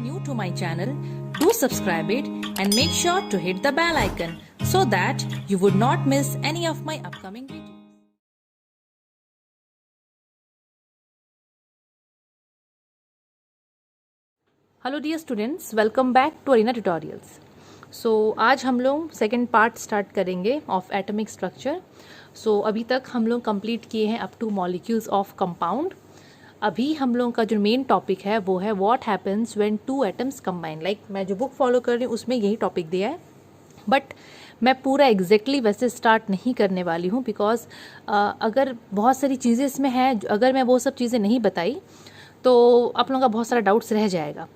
new to my channel, do subscribe it and make sure to hit the bell icon so that you would not miss any of my upcoming videos. Hello dear students, welcome back to Arena tutorials. So आज हम लोग second part start करेंगे of atomic structure. So अभी तक हम लोग complete किए हैं up to molecules of compound. अभी हम लोगों का जो मेन टॉपिक है वो है what happens when two atoms combine. Like मैं जो बुक फॉलो कर रही हूँ उसमें यही टॉपिक दिया है, बट मैं पूरा एग्जैक्टली वैसे स्टार्ट नहीं करने वाली हूँ बिकॉज अगर बहुत सारी चीज़ें इसमें हैं, अगर मैं वो सब चीज़ें नहीं बताई तो आप लोगों का बहुत सारा डाउट्स रह जाएगा।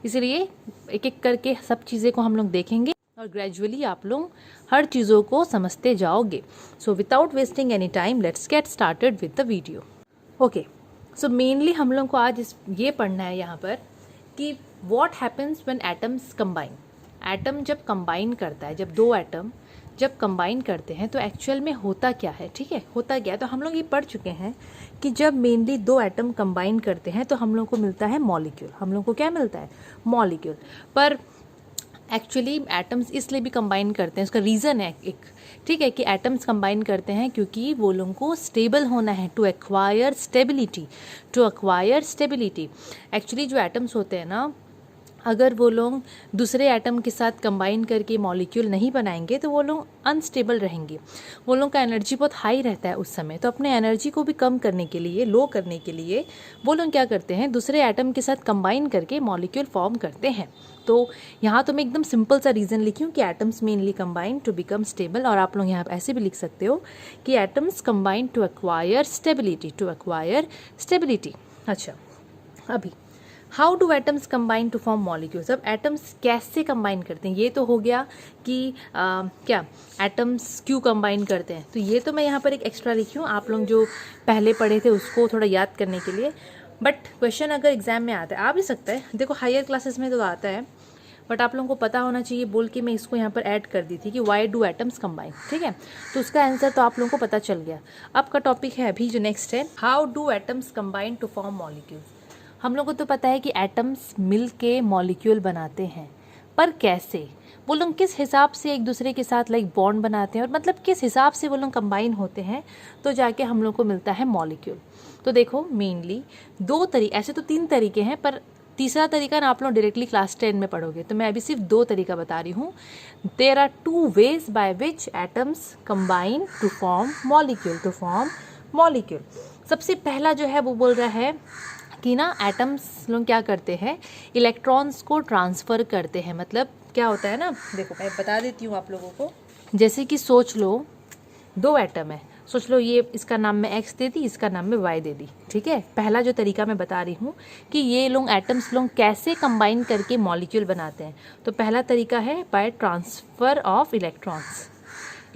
इसीलिए एक एक करके सब चीज़ें को हम लोग देखेंगे और ग्रेजुअली आप लोग हर चीज़ों को समझते जाओगे। So without wasting any time let's get started with the video. Okay, so mainly हम लोग को आज ये पढ़ना है यहाँ पर कि what happens when atoms combine. Atom जब कंबाइन करता है, जब दो एटम जब कंबाइन करते हैं तो एक्चुअल में होता क्या है, ठीक है, होता क्या है। तो हम लोग ये पढ़ चुके हैं कि जब मेनली दो एटम कंबाइन करते हैं तो हम लोग को मिलता है मॉलिक्यूल। हम लोग को क्या मिलता है? मॉलिक्यूल। पर एक्चुअली एटम्स इसलिए भी कंबाइन करते हैं, उसका रीज़न है एक, ठीक है, कि एटम्स कंबाइन करते हैं क्योंकि वो लोगों को स्टेबल होना है, to acquire stability. To acquire stability actually जो एटम्स होते हैं ना, अगर वो लोग दूसरे एटम के साथ कंबाइन करके मॉलिक्यूल नहीं बनाएंगे तो वो लोग अनस्टेबल रहेंगे। वो लोग का एनर्जी बहुत हाई रहता है उस समय, तो अपने एनर्जी को भी कम करने के लिए, लो करने के लिए वो लोग क्या करते हैं, दूसरे एटम के साथ कंबाइन करके मॉलिक्यूल फॉर्म करते हैं। तो यहाँ तो मैं एकदम सिंपल सा रीज़न लिखी हूँ कि atoms mainly combine to become stable, और आप लोग यहाँ ऐसे भी लिख सकते हो कि atoms combine to acquire stability, to acquire stability. अच्छा, अभी how do atoms combine to form molecules. अब एटम्स कैसे कंबाइन करते हैं, ये तो हो गया कि क्या एटम्स क्यों कंबाइन करते हैं, तो ये तो मैं यहाँ पर एक एक्स्ट्रा लिखी हूँ, आप लोग जो पहले पढ़े थे उसको थोड़ा याद करने के लिए। बट क्वेश्चन अगर एग्जाम में आता है, आ भी सकता है, देखो हायर क्लासेस में तो आता है, बट आप लोगों को पता होना चाहिए बोल के मैं इसको यहाँ पर ऐड कर दी थी कि वाई डू एटम्स कंबाइन, ठीक है। तो उसका आंसर तो आप लोगों को पता चल गया। अब का टॉपिक है अभी जो नेक्स्ट है, how do atoms combine to form molecules. हम लोगों को तो पता है कि एटम्स मिल के मॉलिक्यूल बनाते हैं, पर कैसे, वो लोग किस हिसाब से एक दूसरे के साथ लाइक बॉन्ड बनाते हैं, और मतलब किस हिसाब से वो लोग कंबाइन होते हैं तो जाके हम लोग को मिलता है मॉलिक्यूल। तो देखो मेनली दो तरीके, ऐसे तो तीन तरीके हैं, पर तीसरा तरीका ना आप लोग डायरेक्टली क्लास 10 में पढ़ोगे, तो मैं अभी सिर्फ दो तरीका बता रही हूँ। There are two ways by which atoms combine to form molecule, to form molecule. सबसे पहला जो है वो बोल रहा है कि ना एटम्स लोग क्या करते हैं, इलेक्ट्रॉन्स को ट्रांसफ़र करते हैं। मतलब क्या होता है ना, देखो मैं बता देती हूँ आप लोगों को। जैसे कि सोच लो दो एटम है, सोच लो ये इसका नाम मैं एक्स दे दी, इसका नाम मैं वाई दे दी, ठीक है। पहला जो तरीका मैं बता रही हूँ कि ये लोग एटम्स लोग कैसे कंबाइन करके मॉलिक्यूल बनाते हैं, तो पहला तरीका है by transfer of electrons.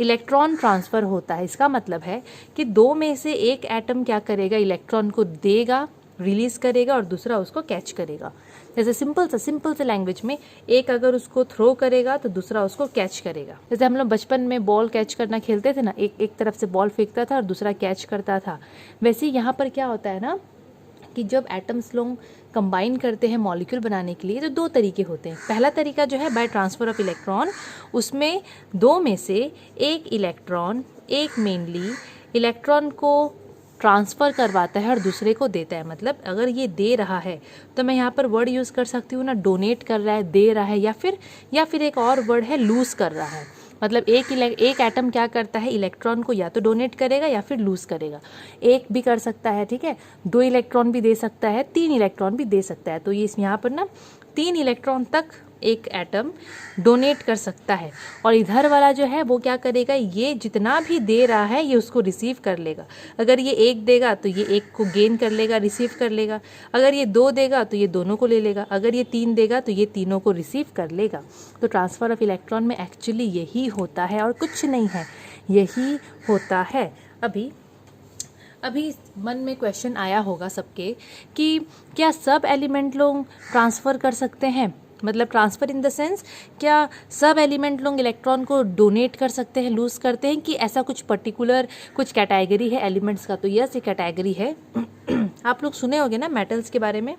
Electron transfer होता है, इसका मतलब है कि दो में से एक एटम क्या करेगा, इलेक्ट्रॉन को देगा, रिलीज़ करेगा, और दूसरा उसको कैच करेगा। जैसे सिंपल से लैंग्वेज में, एक अगर उसको थ्रो करेगा तो दूसरा उसको कैच करेगा। जैसे हम लोग बचपन में बॉल कैच करना खेलते थे ना, एक तरफ से बॉल फेंकता था और दूसरा कैच करता था, वैसे यहाँ पर क्या होता है ना कि जब एटम्स लोग कंबाइन करते हैं मॉलिक्यूल बनाने के लिए तो दो तरीके होते हैं। पहला तरीका जो है बाय ट्रांसफ़र ऑफ इलेक्ट्रॉन, उसमें दो में से एक इलेक्ट्रॉन, एक मेनली इलेक्ट्रॉन को ट्रांसफ़र करवाता है और दूसरे को देता है। मतलब अगर ये दे रहा है तो मैं यहाँ पर वर्ड यूज़ कर सकती हूँ ना, डोनेट कर रहा है, दे रहा है, या फिर एक और वर्ड है लूज़ कर रहा है। मतलब एक एटम क्या करता है, इलेक्ट्रॉन को या तो डोनेट करेगा या फिर लूज़ करेगा। एक भी कर सकता है, ठीक है, दो इलेक्ट्रॉन भी दे सकता है, तीन इलेक्ट्रॉन भी दे सकता है। तो ये यहाँ पर ना 3 इलेक्ट्रॉन तक एक एटम डोनेट कर सकता है, और इधर वाला जो है वो क्या करेगा, ये जितना भी दे रहा है ये उसको रिसीव कर लेगा। अगर ये एक देगा तो ये एक को गेन कर लेगा, रिसीव कर लेगा। अगर ये 2 देगा तो ये दोनों को ले लेगा। अगर ये 3 देगा तो ये तीनों को रिसीव कर लेगा। तो ट्रांसफ़र ऑफ इलेक्ट्रॉन में एक्चुअली यही होता है और कुछ नहीं है, यही होता है। अभी मन में क्वेश्चन आया होगा सबके कि क्या सब एलिमेंट लोग ट्रांसफ़र कर सकते हैं, मतलब ट्रांसफ़र इन द सेंस क्या सब एलिमेंट लोग इलेक्ट्रॉन को डोनेट कर सकते हैं, लूज़ करते हैं, कि ऐसा कुछ पर्टिकुलर कुछ कैटेगरी है एलिमेंट्स का। तो यस, ये कैटेगरी है। आप लोग सुने होंगे ना मेटल्स के बारे में,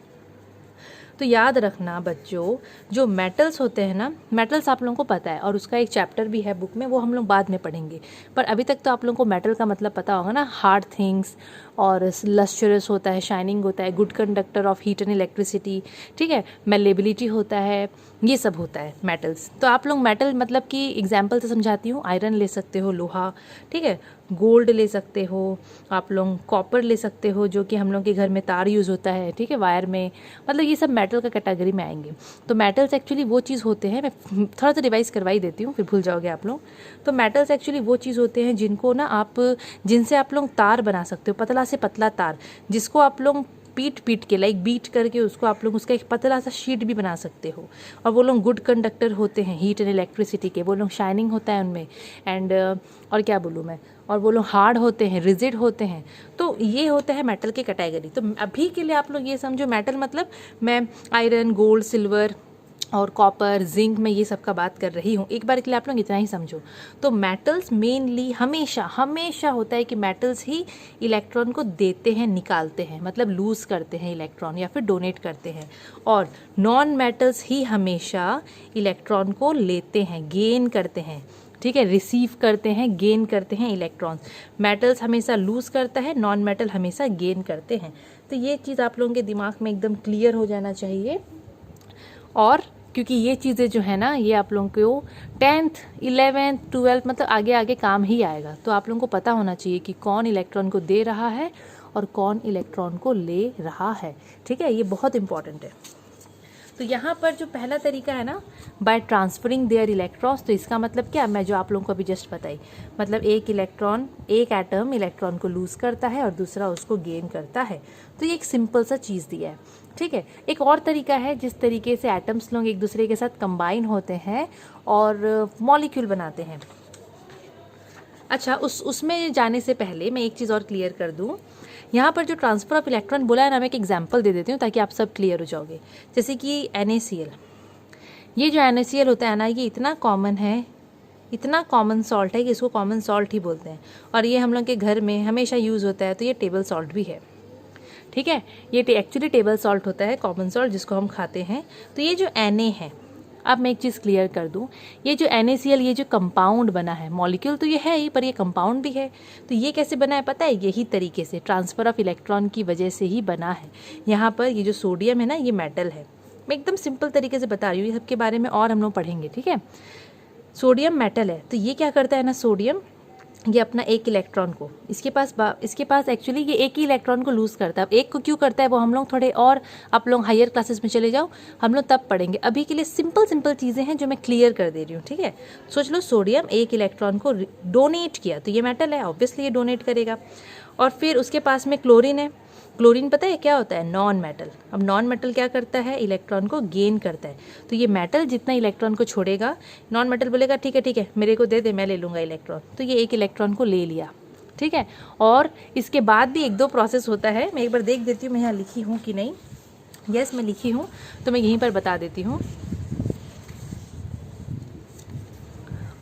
तो याद रखना बच्चों, जो मेटल्स होते हैं ना, मेटल्स आप लोगों को पता है और उसका एक चैप्टर भी है बुक में, वो हम लोग बाद में पढ़ेंगे। पर अभी तक तो आप लोगों को मेटल का मतलब पता होगा ना, हार्ड थिंग्स, और लस्चरस होता है, शाइनिंग होता है, good conductor of heat and electricity, ठीक है, मेलेबिलिटी होता है, ये सब होता है मेटल्स। तो आप लोग मेटल मतलब कि एग्जाम्पल से समझाती हूँ, आयरन ले सकते हो, लोहा, ठीक है, गोल्ड ले सकते हो, आप लोग कॉपर ले सकते हो जो कि हम लोग के घर में तार यूज़ होता है, ठीक है, वायर में, मतलब ये सब मेटल का कैटेगरी में आएंगे। तो मेटल्स एक्चुअली वो चीज़ होते हैं, मैं थोड़ा सा रिवाइज करवाई देती हूँ फिर भूल जाओगे आप लोग। तो मेटल्स एक्चुअली वो चीज़ होते हैं जिनको ना आप, जिनसे आप लोग तार बना सकते हो, पतला से पतला तार, जिसको आप लोग पीट के लाइक बीट करके उसको आप लोग उसका एक पतला सा शीट भी बना सकते हो। और वो लोग गुड कंडक्टर होते हैं हीट एंड इलेक्ट्रिसिटी के, वो लोग शाइनिंग होता है उनमें, एंड और क्या बोलूँ मैं, और वो लोग हार्ड होते हैं, रिजिड होते हैं। तो ये होता है मेटल के कैटेगरी। तो अभी के लिए आप लोग ये समझो, मेटल मतलब मैं आयरन, गोल्ड, सिल्वर और कॉपर, जिंक में ये सब का बात कर रही हूँ। एक बार के लिए आप लोग इतना ही समझो। तो मेटल्स मेनली हमेशा होता है कि मेटल्स ही इलेक्ट्रॉन को देते हैं, निकालते हैं, मतलब लूज़ करते हैं इलेक्ट्रॉन या फिर डोनेट करते हैं। और नॉन मेटल्स ही हमेशा इलेक्ट्रॉन को लेते हैं, गेन करते हैं, ठीक है, रिसीव करते हैं, गेन करते हैं इलेक्ट्रॉन्स। मेटल्स हमेशा लूज़ करता है, नॉन मेटल हमेशा गेन करते हैं। तो ये चीज़ आप लोगों के दिमाग में एकदम क्लियर हो जाना चाहिए। और क्योंकि ये चीज़ें जो है ना, ये आप लोगों को 10th 11th 12th मतलब आगे आगे काम ही आएगा। तो आप लोगों को पता होना चाहिए कि कौन इलेक्ट्रॉन को दे रहा है और कौन इलेक्ट्रॉन को ले रहा है, ठीक है, ये बहुत इंपॉर्टेंट है। तो यहाँ पर जो पहला तरीका है ना, बाय ट्रांसफरिंग देयर इलेक्ट्रॉन्स, तो इसका मतलब क्या, मैं जो आप लोगों को अभी जस्ट बताई, मतलब एक एटम इलेक्ट्रॉन को लूज़ करता है और दूसरा उसको गेन करता है। तो ये एक सिंपल सा चीज़ दिया है, ठीक है। एक और तरीका है जिस तरीके से एटम्स लोग एक दूसरे के साथ कंबाइन होते हैं और मॉलिक्यूल बनाते हैं। अच्छा, उसमें जाने से पहले मैं एक चीज़ और क्लियर कर दूं। यहाँ पर जो ट्रांसफ़र ऑफ इलेक्ट्रॉन बोला है ना, मैं एक एग्जांपल दे देती हूँ ताकि आप सब क्लियर हो जाओगे। जैसे कि NaCl, ये जो NaCl होता है ना, ये इतना कॉमन है, इतना कॉमन सॉल्ट है कि इसको कॉमन सॉल्ट ही बोलते हैं। और ये हम लोग के घर में हमेशा यूज़ होता है, तो ये टेबल सॉल्ट भी है, ठीक है। ये एक्चुअली टेबल सॉल्ट होता है, कॉमन सॉल्ट जिसको हम खाते हैं। तो ये जो Na है, अब मैं एक चीज़ क्लियर कर दूं, ये जो NaCl, ये जो कंपाउंड बना है, मॉलिक्यूल तो ये है ही पर ये कंपाउंड भी है। तो ये कैसे बना है पता है, यही तरीके से ट्रांसफ़र ऑफ इलेक्ट्रॉन की वजह से ही बना है। यहाँ पर ये जो सोडियम है ना, ये मेटल है। मैं एकदम सिंपल तरीके से बता रही हूँ, ये सबके बारे में और हम लोग पढ़ेंगे, ठीक है। सोडियम मेटल है, तो ये क्या करता है ना, सोडियम ये अपना एक इलेक्ट्रॉन को, इसके पास एक्चुअली ये एक ही इलेक्ट्रॉन को लूज़ करता है। अब एक को क्यों करता है वो हम लोग थोड़े और, आप लोग हायर क्लासेस में चले जाओ, हम लोग तब पढ़ेंगे। अभी के लिए सिंपल चीज़ें हैं जो मैं क्लियर कर दे रही हूँ, ठीक है। सोच लो, सोडियम एक इलेक्ट्रॉन को डोनेट किया, तो ये मेटल है, ऑब्वियसली ये डोनेट करेगा। और फिर उसके पास में क्लोरीन है। क्लोरीन पता है क्या होता है, नॉन मेटल। अब नॉन मेटल क्या करता है, इलेक्ट्रॉन को गेन करता है। तो ये मेटल जितना इलेक्ट्रॉन को छोड़ेगा, नॉन मेटल बोलेगा ठीक है मेरे को दे दे, मैं ले लूँगा इलेक्ट्रॉन। तो ये एक इलेक्ट्रॉन को ले लिया, ठीक है। और इसके बाद भी एक दो प्रोसेस होता है, मैं एक बार देख देती हूँ मैं यहाँ लिखी हूँ कि नहीं। यस, मैं लिखी हूँ, तो मैं यहीं पर बता देती हूँ।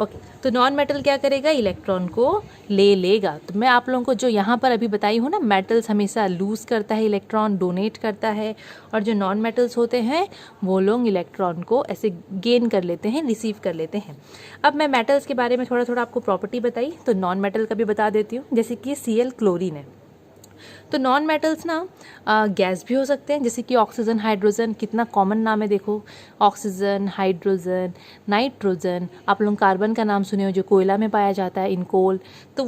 ओके, तो नॉन मेटल क्या करेगा, इलेक्ट्रॉन को ले लेगा। तो मैं आप लोगों को जो यहाँ पर अभी बताई हूँ ना, मेटल्स हमेशा लूज़ करता है इलेक्ट्रॉन, डोनेट करता है, और जो नॉन मेटल्स होते हैं वो लोग इलेक्ट्रॉन को ऐसे गेन कर लेते हैं, रिसीव कर लेते हैं। अब मैं मेटल्स के बारे में थोड़ा आपको प्रॉपर्टी बताई, तो नॉन मेटल का भी बता देती हूँ। जैसे कि Cl क्लोरीन है, तो नॉन मेटल्स ना गैस भी हो सकते हैं, जैसे कि ऑक्सीजन, हाइड्रोजन, कितना कॉमन नाम है देखो, ऑक्सीजन, हाइड्रोजन, नाइट्रोजन। आप लोग कार्बन का नाम सुने हो, जो कोयला में पाया जाता है, इन कोल, तो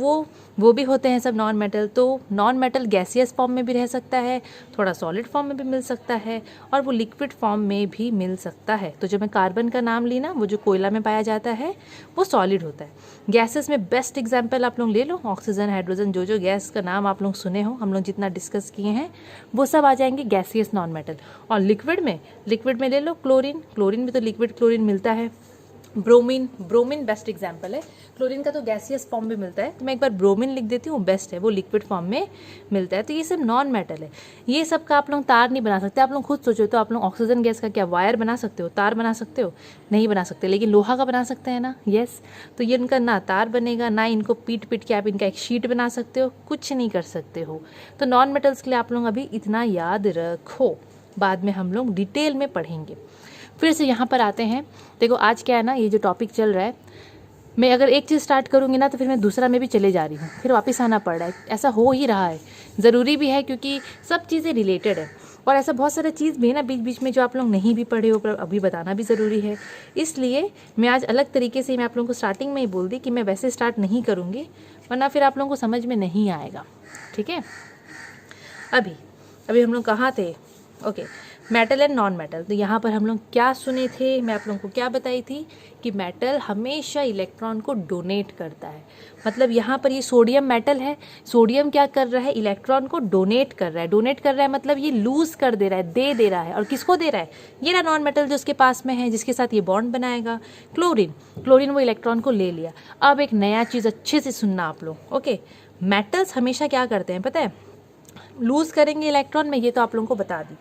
वो भी होते हैं सब नॉन मेटल। तो नॉन मेटल गैसियस फॉर्म में भी रह सकता है, थोड़ा सॉलिड फॉर्म में भी मिल सकता है, और वो लिक्विड फॉर्म में भी मिल सकता है। तो जो मैं कार्बन का नाम ली ना, वो जो कोयला में पाया जाता है वो सॉलिड होता है। गैसेस में बेस्ट एग्जाम्पल आप लोग ले लो, ऑक्सीजन, हाइड्रोजन, जो गैस का नाम आप लोग सुने हो, हम लोग जितना डिस्कस किए हैं वो सब आ जाएंगे गैसियस नॉन मेटल। और लिक्विड में ले लो क्लोरीन में तो लिक्विड क्लोरीन मिलता है। ब्रोमीन बेस्ट एग्जाम्पल है। क्लोरीन का तो गैसियस फॉर्म में मिलता है, तो मैं एक बार ब्रोमीन लिख देती हूँ, बेस्ट है, वो लिक्विड फॉर्म में मिलता है। तो ये सब नॉन मेटल है। ये सब का आप लोग तार नहीं बना सकते। आप लोग खुद सोचो तो, आप लोग ऑक्सीजन गैस का क्या वायर बना सकते हो, तार बना सकते हो? नहीं बना सकते, लेकिन लोहा का बना सकते हैं ना, यस। तो ये उनका ना तार बनेगा, ना इनको पीट के आप इनका एक शीट बना सकते हो, कुछ नहीं कर सकते हो। तो नॉन मेटल्स के लिए आप लोग अभी इतना याद रखो, बाद में हम लोग डिटेल में पढ़ेंगे। फिर से यहाँ पर आते हैं। देखो आज क्या है ना, ये जो टॉपिक चल रहा है, मैं अगर एक चीज़ स्टार्ट करूँगी ना तो फिर मैं दूसरा में भी चले जा रही हूँ, फिर वापस आना पड़ रहा है। ऐसा हो ही रहा है, ज़रूरी भी है क्योंकि सब चीज़ें रिलेटेड है। और ऐसा बहुत सारा चीज़ भी है ना बीच बीच में जो आप लोग नहीं भी पढ़े हो, पर अभी बताना भी ज़रूरी है। इसलिए मैं आज अलग तरीके से, मैं आप लोगों को स्टार्टिंग में ही बोल दी कि मैं वैसे स्टार्ट नहीं करूँगी, वरना फिर आप लोगों को समझ में नहीं आएगा। ठीक है, अभी हम लोग कहाँ थे? Okay, metal and non metal. तो यहाँ पर हम लोग क्या सुने थे, मैं आप लोगों को क्या बताई थी कि मेटल हमेशा इलेक्ट्रॉन को डोनेट करता है। मतलब यहाँ पर ये सोडियम मेटल है, सोडियम क्या कर रहा है, इलेक्ट्रॉन को डोनेट कर रहा है। डोनेट कर रहा है मतलब ये लूज कर दे रहा है, दे रहा है। और किसको दे रहा है? ये रहा नॉन मेटल जो उसके पास में है, जिसके साथ ये बॉन्ड बनाएगा, क्लोरीन वो इलेक्ट्रॉन को ले लिया। अब एक नया चीज़ अच्छे से सुनना आप लोग। ओके, मेटल्स हमेशा क्या करते हैं पता है? लूज करेंगे इलेक्ट्रॉन में, ये तो आप लोगों को बता दी।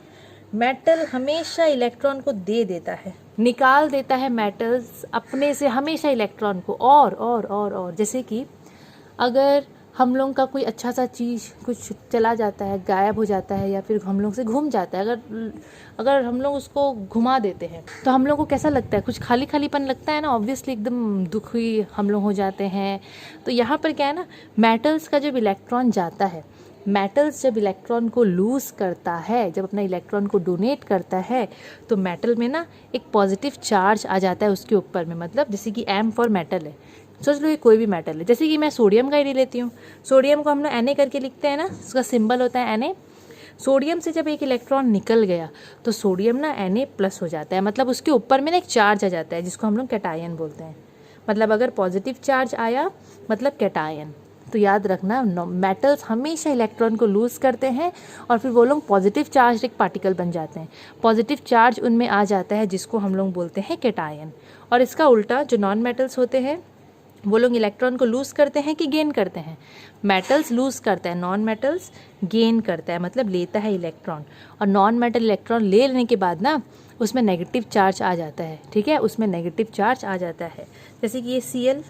मेटल हमेशा इलेक्ट्रॉन को दे देता है, निकाल देता है मेटल्स अपने से हमेशा इलेक्ट्रॉन को। और जैसे कि अगर हम लोग का कोई अच्छा सा चीज़ कुछ चला जाता है, गायब हो जाता है, या फिर हम लोग से घूम जाता है, अगर हम लोग उसको घुमा देते हैं तो हम लोग को कैसा लगता है? कुछ खाली खालीपन लगता है ना, ऑब्वियसली एकदम दुखी हम लोग हो जाते हैं। तो यहाँ पर क्या है ना, मेटल्स का जब इलेक्ट्रॉन जाता है, मेटल्स जब इलेक्ट्रॉन को लूज़ करता है, जब अपना इलेक्ट्रॉन को डोनेट करता है, तो मेटल में ना एक पॉजिटिव चार्ज आ जाता है उसके ऊपर में। मतलब जैसे कि एम फॉर मेटल है, सोच लो ये कोई भी मेटल है। जैसे कि मैं सोडियम का ही लेती हूँ, सोडियम को हम लोग Na करके लिखते हैं ना, उसका सिंबल होता है Na। सोडियम से जब एक इलेक्ट्रॉन निकल गया तो सोडियम ना Na+ हो जाता है, मतलब उसके ऊपर में ना एक चार्ज आ जाता है जिसको हम लोग कैटायन बोलते हैं। मतलब अगर पॉजिटिव चार्ज आया मतलब कैटायन। तो याद रखना, मेटल्स हमेशा इलेक्ट्रॉन को लूज़ करते हैं और फिर वो लोग पॉजिटिव चार्ज एक पार्टिकल बन जाते हैं। पॉजिटिव चार्ज उनमें आ जाता है जिसको हम लोग बोलते हैं कैटायन। और इसका उल्टा जो नॉन मेटल्स होते हैं वो लोग इलेक्ट्रॉन को लूज़ करते हैं कि गेन करते हैं? मेटल्स लूज़ करता है, नॉन मेटल्स गेन करता है, मतलब लेता है इलेक्ट्रॉन। और नॉन मेटल इलेक्ट्रॉन ले लेने के बाद ना उसमें नेगेटिव चार्ज आ जाता है। ठीक है, उसमें नेगेटिव चार्ज आ जाता है। जैसे कि ये Cl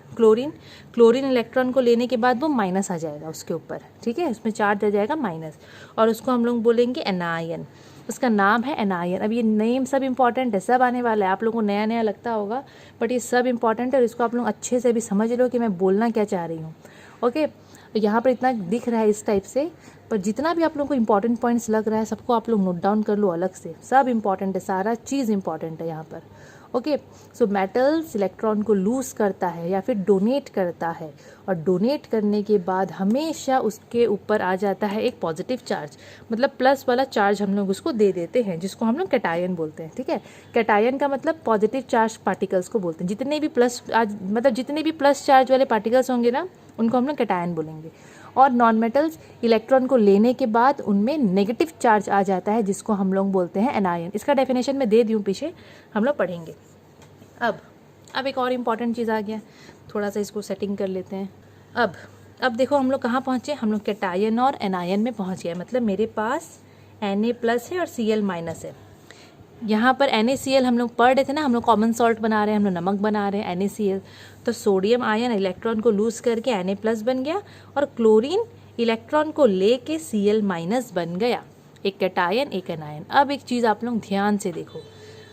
क्लोरीन इलेक्ट्रॉन को लेने के बाद वो माइनस आ जाएगा उसके ऊपर। ठीक है, उसमें चार्ज आ जाएगा माइनस, और उसको हम लोग बोलेंगे एनायन। उसका नाम है एनायन। अब ये नेम सब इंपॉर्टेंट है, सब आने वाला है, आप लोगों को नया नया लगता होगा बट ये सब इंपॉर्टेंट है, और इसको आप लोग अच्छे से भी समझ लो कि मैं बोलना क्या चाह रही हूँ। ओके, यहाँ पर इतना दिख रहा है इस टाइप से, पर जितना भी आप लोगों को इंपॉर्टेंट पॉइंट्स लग रहा है सबको आप लोग नोट डाउन कर लो अलग से। सब इंपॉर्टेंट है, सारा चीज़ इंपॉर्टेंट है यहाँ पर। ओके, सो मेटल्स इलेक्ट्रॉन को लूज करता है या फिर डोनेट करता है, और डोनेट करने के बाद हमेशा उसके ऊपर आ जाता है एक पॉजिटिव चार्ज, मतलब प्लस वाला चार्ज हम लोग उसको दे देते हैं, जिसको हम लोग कैटायन बोलते हैं। ठीक है, कैटायन का मतलब पॉजिटिव चार्ज पार्टिकल्स को बोलते हैं। जितने भी प्लस चार्ज वाले पार्टिकल्स होंगे ना उनको हम लोग कैटायन बोलेंगे। और नॉन मेटल्स इलेक्ट्रॉन को लेने के बाद उनमें नेगेटिव चार्ज आ जाता है जिसको हम लोग बोलते हैं एनायन। इसका डेफिनेशन मैं दे दूँ, पीछे हम लोग पढ़ेंगे। अब एक और इम्पॉर्टेंट चीज़ आ गया, थोड़ा सा इसको सेटिंग कर लेते हैं। अब देखो हम लोग कहाँ पहुँचे, हम लोग कैटायन और एनायन में पहुँच गए। मतलब मेरे पास Na+ है और Cl- है। यहाँ पर NaCl हम लोग पढ़ रहे थे ना, हम लोग कॉमन सॉल्ट बना रहे हैं, हम लोग नमक बना रहे हैं NaCl। तो सोडियम आयन इलेक्ट्रॉन को लूज करके Na+ बन गया, और क्लोरीन इलेक्ट्रॉन को लेके Cl- बन गया। एक कैटायन एक एनायन। अब एक चीज़ आप लोग ध्यान से देखो,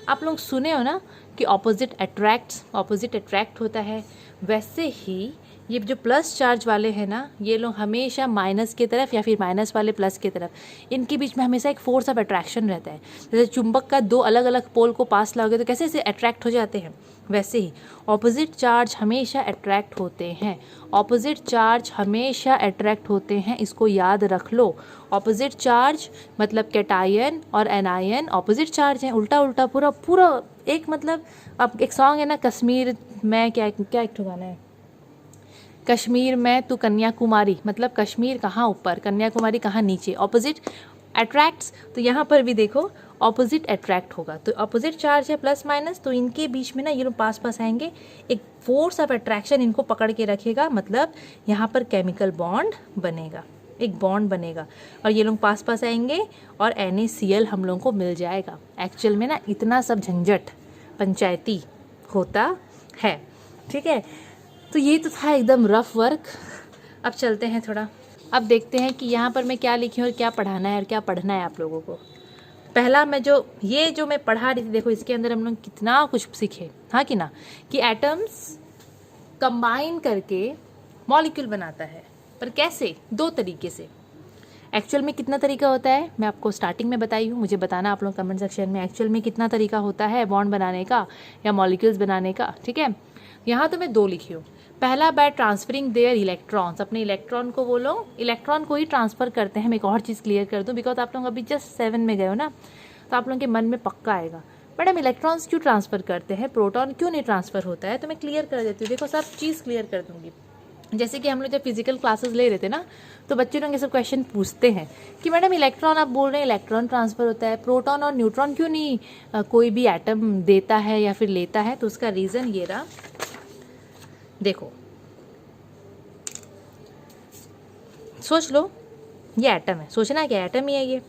आप लोग सुने हो ना कि ऑपोजिट अट्रैक्ट होता है, वैसे ही ये जो प्लस चार्ज वाले हैं ना, ये लोग हमेशा माइनस की तरफ या फिर माइनस वाले प्लस की तरफ, इनके बीच में हमेशा एक फोर्स ऑफ अट्रैक्शन रहता है। जैसे चुंबक का दो अलग अलग पोल को पास लाओगे तो कैसे ऐसे अट्रैक्ट हो जाते हैं, वैसे ही ऑपोजिट चार्ज हमेशा अट्रैक्ट होते हैं। ऑपोजिट चार्ज हमेशा अट्रैक्ट होते हैं, इसको याद रख लो। ऑपोजिट चार्ज मतलब कैटायन और एनायन ऑपोजिट चार्ज हैं, उल्टा उल्टा पूरा एक। मतलब अब एक सॉन्ग है ना, कश्मीर में क्या एक गाना है, कश्मीर में तू कन्याकुमारी, मतलब कश्मीर कहाँ ऊपर, कन्याकुमारी कहाँ नीचे। ऑपोजिट अट्रैक्ट्स, तो यहाँ पर भी देखो ऑपोजिट अट्रैक्ट होगा। तो ऑपोजिट चार्ज है प्लस माइनस, तो इनके बीच में ना ये लोग पास पास आएंगे, एक फोर्स ऑफ अट्रैक्शन इनको पकड़ के रखेगा। मतलब यहाँ पर केमिकल बॉन्ड बनेगा, एक बॉन्ड बनेगा, और ये लोग पास पास आएंगे और NaCl हम लोगों को मिल जाएगा। एक्चुअल में ना इतना सब झंझट पंचायती होता है। ठीक है, तो ये तो था एकदम रफ वर्क। अब चलते हैं थोड़ा, अब देखते हैं कि यहाँ पर मैं क्या लिखी हूँ और क्या पढ़ाना है और क्या पढ़ना है आप लोगों को। पहला मैं जो मैं पढ़ा रही थी, देखो इसके अंदर हम लोग कितना कुछ सीखे, हाँ कि ना, कि एटम्स कंबाइन करके मॉलिक्यूल बनाता है। पर कैसे? 2 तरीके से। एक्चुअल में कितना तरीका होता है मैं आपको स्टार्टिंग में बताई हूँ, मुझे बताना आप लोग कमेंट सेक्शन में एक्चुअल में कितना तरीका होता है बॉन्ड बनाने का या मॉलिक्यूल्स बनाने का, ठीक है। यहाँ तो मैं 2 लिखी हूँ। पहला बाय ट्रांसफरिंग देयर इलेक्ट्रॉन्स, अपने इलेक्ट्रॉन को वो लोग इलेक्ट्रॉन को ही ट्रांसफर करते हैं। मैं एक और चीज़ क्लियर कर दूँ, बिकॉज आप लोग अभी जस्ट 7 में गए हो ना, तो आप लोगों के मन में पक्का आएगा मैडम इलेक्ट्रॉन्स क्यों ट्रांसफर करते हैं, प्रोटॉन क्यों नहीं ट्रांसफर होता है। तो मैं क्लियर कर देती हूँ, देखो सब चीज़ क्लियर कर दूंगी। जैसे कि हम लोग जब फिजिकल क्लासेस ले रहे थे ना, तो बच्चे लोग ये सब क्वेश्चन पूछते हैं कि मैडम इलेक्ट्रॉन आप बोल रहे हैं इलेक्ट्रॉन ट्रांसफर होता है, प्रोटॉन और न्यूट्रॉन क्यों नहीं कोई भी एटम देता है या फिर लेता है। तो उसका रीज़न ये रहा, देखो सोच लो, ये एटम है, सोचना क्या एटम ही है ये।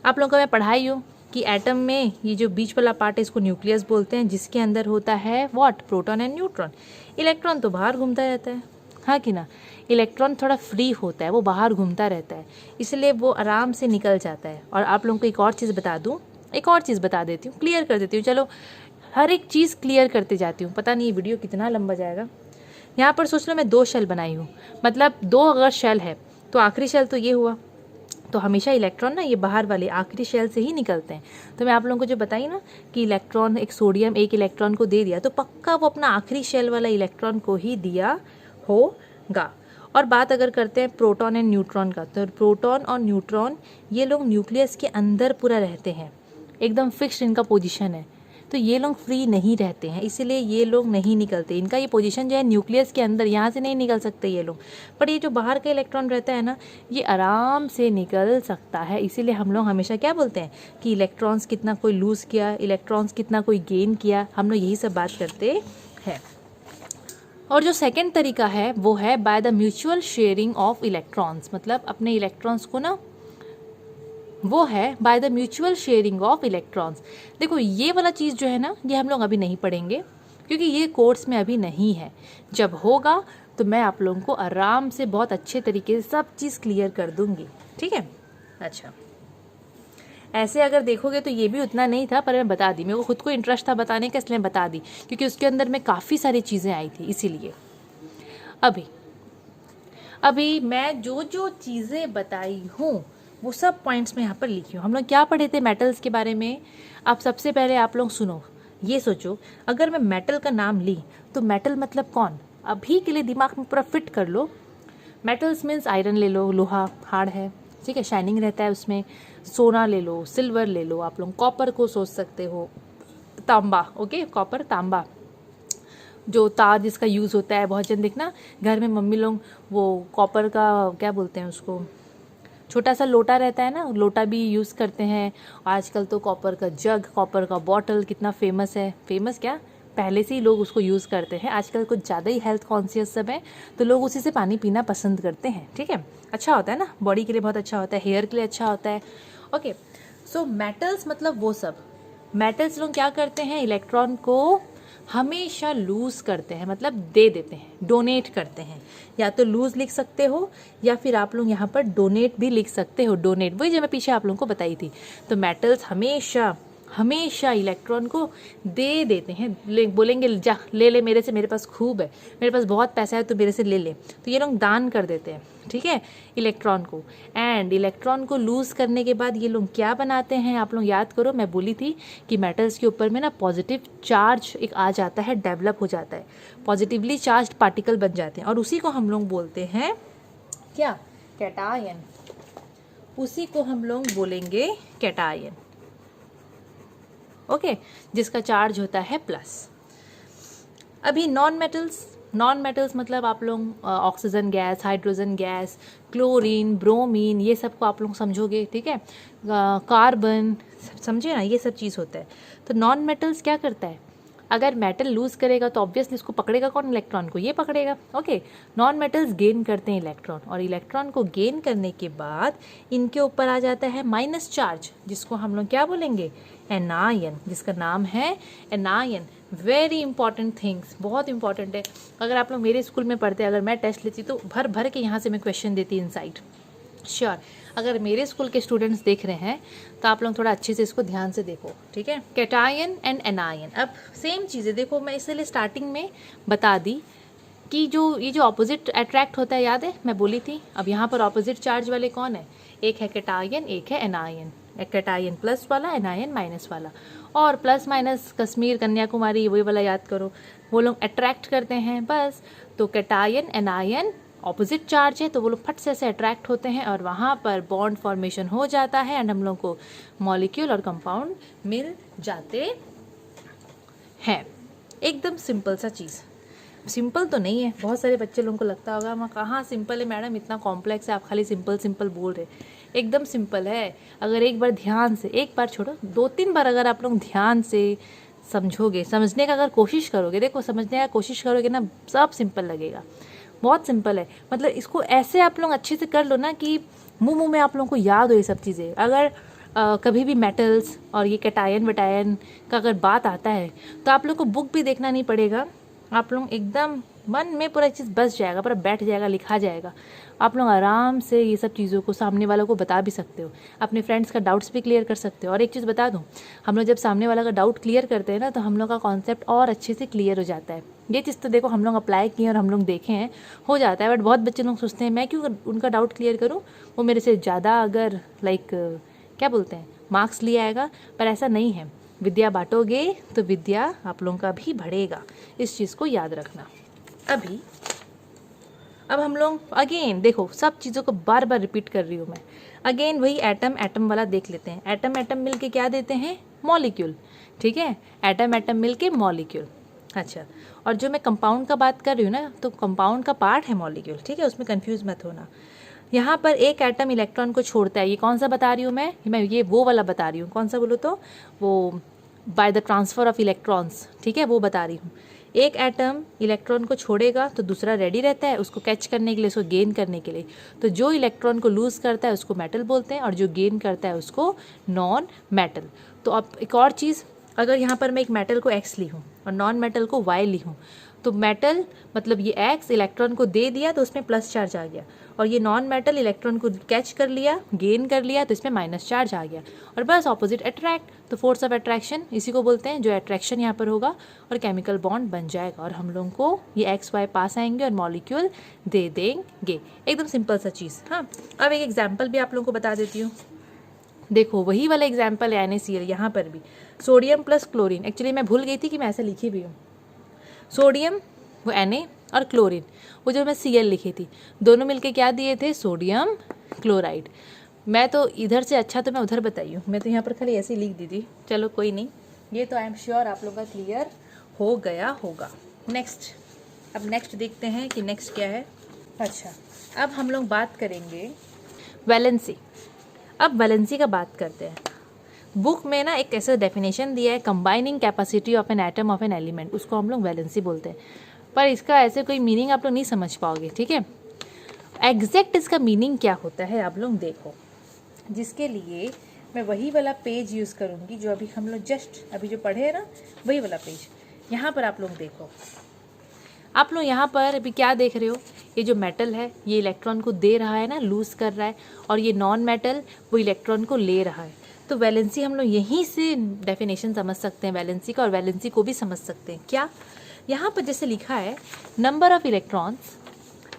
आप लोगों को मैं पढ़ाई हूँ कि एटम में ये जो बीच वाला पार्ट है इसको न्यूक्लियस बोलते हैं, जिसके अंदर होता है what, proton and neutron. Electron तो बाहर घूमता रहता है, हाँ कि ना। इलेक्ट्रॉन थोड़ा फ्री होता है, वो बाहर घूमता रहता है, इसलिए वो आराम से निकल जाता है। और आप लोगों को एक और चीज़ बता दूँ, एक और चीज़ बता देती हूँ, क्लियर कर देती हूँ। चलो हर एक चीज़ क्लियर करते जाती हूँ, पता नहीं ये वीडियो कितना लंबा जाएगा। यहाँ पर सोच लो मैं 2 शेल बनाई हूँ, मतलब 2 अगर शेल है तो आखिरी शेल तो ये हुआ, तो हमेशा इलेक्ट्रॉन ना ये बाहर वाले आखिरी शेल से ही निकलते हैं। तो मैं आप लोगों को जो बताई ना कि इलेक्ट्रॉन, एक सोडियम एक इलेक्ट्रॉन को दे दिया, तो पक्का वो अपना आखिरी शेल वाला इलेक्ट्रॉन को ही दिया होगा। और बात अगर करते हैं प्रोटॉन एंड न्यूट्रॉन का, तो प्रोटॉन और न्यूट्रॉन ये लोग न्यूक्लियस के अंदर पूरा रहते हैं, एकदम फिक्स्ड इनका पोजीशन है। तो ये लोग फ्री नहीं रहते हैं, इसीलिए ये लोग नहीं निकलते। इनका ये पोजीशन जो है न्यूक्लियस के अंदर, यहाँ से नहीं निकल सकते ये लोग। पर ये जो बाहर का इलेक्ट्रॉन रहता है ना, ये आराम से निकल सकता है। इसीलिए हम लोग हमेशा क्या बोलते हैं कि इलेक्ट्रॉन्स कितना कोई लूज़ किया, इलेक्ट्रॉन्स कितना कोई गेन किया, हम लोग यही सब बात करते हैं। और जो सेकेंड तरीका है वो है by the mutual sharing of electrons, मतलब अपने इलेक्ट्रॉन्स को ना, वो है by the mutual sharing of electrons. देखो ये वाला चीज़ जो है ना, ये हम लोग अभी नहीं पढ़ेंगे क्योंकि ये कोर्स में अभी नहीं है। जब होगा तो मैं आप लोगों को आराम से बहुत अच्छे तरीके से सब चीज़ क्लियर कर दूंगी, ठीक है। अच्छा, ऐसे अगर देखोगे तो ये भी उतना नहीं था, पर मैं बता दी, मेरे को खुद को इंटरेस्ट था बताने का, इसलिए बता दी, क्योंकि उसके अंदर में काफ़ी सारी चीज़ें आई थी। इसीलिए अभी मैं जो जो चीज़ें बताई हूँ वो सब पॉइंट्स में यहाँ पर लिखी हूँ। हम लोग क्या पढ़े थे मेटल्स के बारे में। अब सबसे पहले आप लोग सुनो, ये सोचो अगर मैं मेटल का नाम ली तो मेटल मतलब कौन, अभी के लिए दिमाग में पूरा फिट कर लो। मेटल्स मीन्स आयरन ले लो, लोहा हार्ड है, ठीक है, शाइनिंग रहता है उसमें। सोना ले लो, सिल्वर ले लो, आप लोग कॉपर को सोच सकते हो, तांबा, ओके, कॉपर तांबा, जो तार जिसका यूज़ होता है, बहुत जन देखना घर में मम्मी लोग वो कॉपर का क्या बोलते हैं उसको, छोटा सा लोटा रहता है ना, लोटा भी यूज़ करते हैं। आजकल तो कॉपर का जग, कॉपर का बॉटल कितना फेमस है, फेमस क्या, पहले से ही लोग उसको यूज़ करते हैं। आजकल कुछ ज़्यादा ही हेल्थ कॉन्शियस सब है, तो लोग उसी से पानी पीना पसंद करते हैं, ठीक है। अच्छा होता है ना, बॉडी के लिए बहुत अच्छा होता है, हेयर के लिए अच्छा होता है, ओके। सो मेटल्स मतलब वो सब। मेटल्स लोग क्या करते हैं, इलेक्ट्रॉन को हमेशा लूज़ करते हैं, मतलब दे देते हैं, डोनेट करते हैं। या तो लूज़ लिख सकते हो या फिर आप लोग यहाँ पर डोनेट भी लिख सकते हो, डोनेट, वही जो मैं पीछे आप लोगों को बताई थी। तो मेटल्स हमेशा हमेशा इलेक्ट्रॉन को दे देते हैं, बोलेंगे जा ले ले मेरे से, मेरे पास खूब है, मेरे पास बहुत पैसा है तो मेरे से ले ले, तो ये लोग दान कर देते हैं, ठीक है, इलेक्ट्रॉन को। एंड इलेक्ट्रॉन को लूज़ करने के बाद ये लोग क्या बनाते हैं, आप लोग याद करो, मैं बोली थी कि मेटल्स के ऊपर में ना पॉजिटिव चार्ज एक आ जाता है, डेवलप हो जाता है, पॉजिटिवली चार्ज पार्टिकल बन जाते हैं, और उसी को हम लोग बोलते हैं क्या, कैटायन। उसी को हम लोग बोलेंगे कैटायन, ओके, जिसका चार्ज होता है प्लस। अभी नॉन मेटल्स मतलब आप लोग oxygen gas, hydrogen gas, chlorine, bromine, ये सब को आप लोग समझोगे, ठीक है, कार्बन, समझे ना, ये सब चीज़ होता है। तो नॉन मेटल्स क्या करता है, अगर मेटल लूज करेगा तो ऑब्वियसली इसको पकड़ेगा कौन, इलेक्ट्रॉन को, ये पकड़ेगा, ओके। नॉन मेटल्स गेन करते हैं इलेक्ट्रॉन, और इलेक्ट्रॉन को गेन करने के बाद इनके ऊपर आ जाता है माइनस चार्ज, जिसको हम लोग क्या बोलेंगे, एनायन, जिसका नाम है एनायन। वेरी इंपॉर्टेंट थिंग्स, बहुत इंपॉर्टेंट है। अगर आप लोग मेरे स्कूल में पढ़ते, अगर मैं टेस्ट लेती तो भर भर के यहाँ से मैं क्वेश्चन देती इनसाइड, श्योर। अगर मेरे स्कूल के स्टूडेंट्स देख रहे हैं तो आप लोग थोड़ा अच्छे से इसको ध्यान से देखो, ठीक है। कैटायन एंड एनायन, अब सेम चीज़ें देखो, मैं इसलिए स्टार्टिंग में बता दी कि जो ये जो ऑपोजिट अट्रैक्ट होता है, याद है मैं बोली थी। अब यहाँ पर ऑपोजिट चार्ज वाले कौन है, एक है कैटायन, एक है एनायन। कैटायन प्लस वाला, एनायन माइनस वाला। और प्लस माइनस कश्मीर कन्याकुमारी वही वाला याद करो, वो लोग अट्रैक्ट करते हैं बस। तो कैटायन एनायन ऑपोजिट चार्ज है तो वो लोग फट से अट्रैक्ट होते हैं और वहाँ पर बॉन्ड फॉर्मेशन हो जाता है एंड हम लोग को मॉलिक्यूल और कंपाउंड मिल जाते हैं। एकदम सिंपल सा चीज़। सिंपल तो नहीं है, बहुत सारे बच्चे लोगों को लगता होगा मैं कहाँ सिंपल है मैडम, इतना कॉम्प्लेक्स है, आप खाली सिंपल सिंपल बोल रहे। एकदम सिंपल है। अगर एक बार ध्यान से, एक बार छोड़ो 2-3 बार अगर आप लोग ध्यान से समझोगे, समझने का अगर कोशिश करोगे, देखो समझने का कोशिश करोगे ना, सब सिंपल लगेगा। बहुत सिंपल है, मतलब इसको ऐसे आप लोग अच्छे से कर लो ना कि मुंह में आप लोगों को याद हो ये सब चीज़ें। अगर कभी भी मेटल्स और ये कैटायन वेटायन का अगर बात आता है तो आप लोग को बुक भी देखना नहीं पड़ेगा, आप लोग एकदम मन में पूरा चीज़ बस जाएगा, पूरा बैठ जाएगा, लिखा जाएगा। आप लोग आराम से ये सब चीज़ों को सामने वालों को बता भी सकते हो, अपने फ्रेंड्स का डाउट्स भी क्लियर कर सकते हो। और एक चीज़ बता दूं, हम लोग जब सामने वाला का डाउट क्लियर करते हैं ना तो हम लोग का कॉन्सेप्ट और अच्छे से क्लियर हो जाता है। ये चीज़ तो देखो हम लोग अप्लाई किए और हम लोग देखे हैं, हो जाता है। बट बहुत बच्चे लोग सोचते हैं मैं क्यों उनका डाउट क्लियर करूँ, वो मेरे से ज़्यादा अगर क्या बोलते हैं मार्क्स लिया आएगा। पर ऐसा नहीं है, विद्या बांटोगे तो विद्या आप लोगों का भी बढ़ेगा, इस चीज़ को याद रखना। अब हम लोग अगेन देखो, सब चीज़ों को बार बार रिपीट कर रही हूँ मैं, अगेन वही एटम एटम वाला देख लेते हैं। एटम एटम मिल के क्या देते हैं, मॉलिक्यूल, ठीक है। एटम एटम मिल के मॉलिक्यूल। अच्छा, और जो मैं कंपाउंड का बात कर रही हूँ ना, तो कंपाउंड का पार्ट है मॉलिक्यूल, ठीक है, उसमें कंफ्यूज मत होना। यहाँ पर एक एटम इलेक्ट्रॉन को छोड़ता है, ये कौन सा बता रही हूँ मैं ये वो वाला बता रही हूँ। कौन सा बोलो तो, वो by the transfer of electrons, ठीक है, वो बता रही हूँ। एक एटम इलेक्ट्रॉन को छोड़ेगा तो दूसरा रेडी रहता है उसको कैच करने के लिए, उसको गेन करने के लिए। तो जो इलेक्ट्रॉन को लूज़ करता है उसको मेटल बोलते हैं और जो गेन करता है उसको नॉन मेटल। तो अब एक और चीज़, अगर यहाँ पर मैं एक मेटल को एक्स ली हूँ और नॉन मेटल को वाई ली हूँ, तो मेटल मतलब ये एक्स इलेक्ट्रॉन को दे दिया तो उसमें प्लस चार्ज आ गया, और ये नॉन मेटल इलेक्ट्रॉन को कैच कर लिया, गेन कर लिया, तो इसमें माइनस चार्ज आ गया। और बस ऑपोजिट अट्रैक्ट, तो फोर्स ऑफ अट्रैक्शन इसी को बोलते हैं, जो अट्रैक्शन यहाँ पर होगा और केमिकल बॉन्ड बन जाएगा और हम लोगों को ये एक्स वाई पास आएंगे और मॉलिक्यूल दे देंगे। एकदम सिंपल सा चीज़। हाँ, अब एक एग्जाम्पल भी आप लोगों को बता देती हूँ। देखो वही वाला एग्जाम्पल है NaCl, यहाँ पर भी सोडियम प्लस क्लोरीन। एक्चुअली मैं भूल गई थी कि मैं ऐसे लिखी भी हूँ, सोडियम वो Na और क्लोरीन वो जो मैं Cl लिखी थी, दोनों मिलके क्या दिए थे, सोडियम क्लोराइड। मैं तो इधर से अच्छा तो मैं उधर बताई हूँ, मैं तो यहाँ पर खाली ऐसे ही लिख दी थी। चलो कोई नहीं, ये तो आई एम श्योर आप लोग का क्लियर हो गया होगा। नेक्स्ट, अब नेक्स्ट देखते हैं कि नेक्स्ट क्या है। अच्छा, अब हम लोग बात करेंगे वैलेंसी। अब वैलेंसी का बात करते हैं। बुक में ना एक ऐसा डेफिनेशन दिया है, combining capacity of an atom of an element, उसको हम लोग वैलेंसी बोलते हैं। पर इसका ऐसे कोई मीनिंग आप लोग नहीं समझ पाओगे, ठीक है। एग्जैक्ट इसका मीनिंग क्या होता है आप लोग देखो, जिसके लिए मैं वही वाला पेज यूज़ करूँगी जो अभी हम लोग जस्ट अभी जो पढ़े हैं ना, वही वाला पेज। यहाँ पर आप लोग देखो, आप लोग यहाँ पर अभी क्या देख रहे हो, ये जो मेटल है ये इलेक्ट्रॉन को दे रहा है ना, लूज़ कर रहा है, और ये नॉन मेटल वो इलेक्ट्रॉन को ले रहा है। तो वैलेंसी हम लोग यहीं से डेफिनेशन समझ सकते हैं वैलेंसी का, और वैलेंसी को भी समझ सकते हैं। क्या, यहाँ पर जैसे लिखा है, number of electrons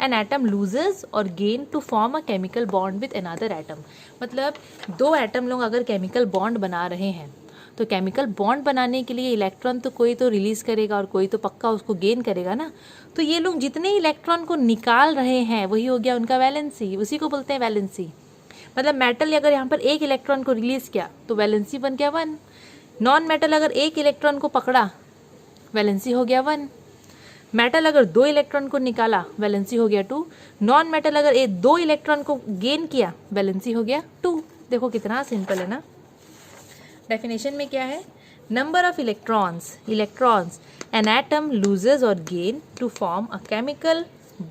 an atom loses और gain to form a chemical bond with another atom. मतलब दो एटम लोग अगर केमिकल बॉन्ड बना रहे हैं तो केमिकल बॉन्ड बनाने के लिए इलेक्ट्रॉन तो कोई तो रिलीज़ करेगा और कोई तो पक्का उसको गेन करेगा ना। तो ये लोग जितने इलेक्ट्रॉन को निकाल रहे हैं वही हो गया उनका वैलेंसी, उसी को बोलते हैं वैलेंसी। मतलब मेटल अगर यहाँ पर एक इलेक्ट्रॉन को रिलीज़ किया तो वैलेंसी बन गया 1। नॉन मेटल अगर एक इलेक्ट्रॉन को पकड़ा वैलेंसी हो गया 1। मेटल अगर 2 इलेक्ट्रॉन को निकाला वैलेंसी हो गया 2। नॉन मेटल अगर 2 इलेक्ट्रॉन को गेन किया वैलेंसी हो गया 2। देखो कितना सिंपल है ना। डेफिनेशन में क्या है, number of electrons an atom loses और gain to form a chemical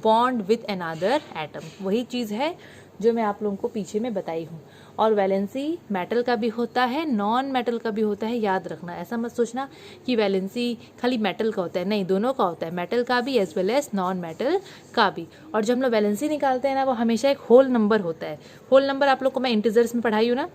bond with another atom. वही चीज़ है जो मैं आप लोगों को पीछे में बताई हूँ। और वैलेंसी मेटल का भी होता है, नॉन मेटल का भी होता है, याद रखना। ऐसा मत सोचना कि वैलेंसी खाली मेटल का होता है, नहीं, दोनों का होता है, मेटल का भी as well as non metal का भी। और जब हम लोग वैलेंसी निकालते हैं ना, वो हमेशा एक होल नंबर होता है। होल नंबर आप लोग को मैं इंटीजर्स में पढ़ाई हूँ ना,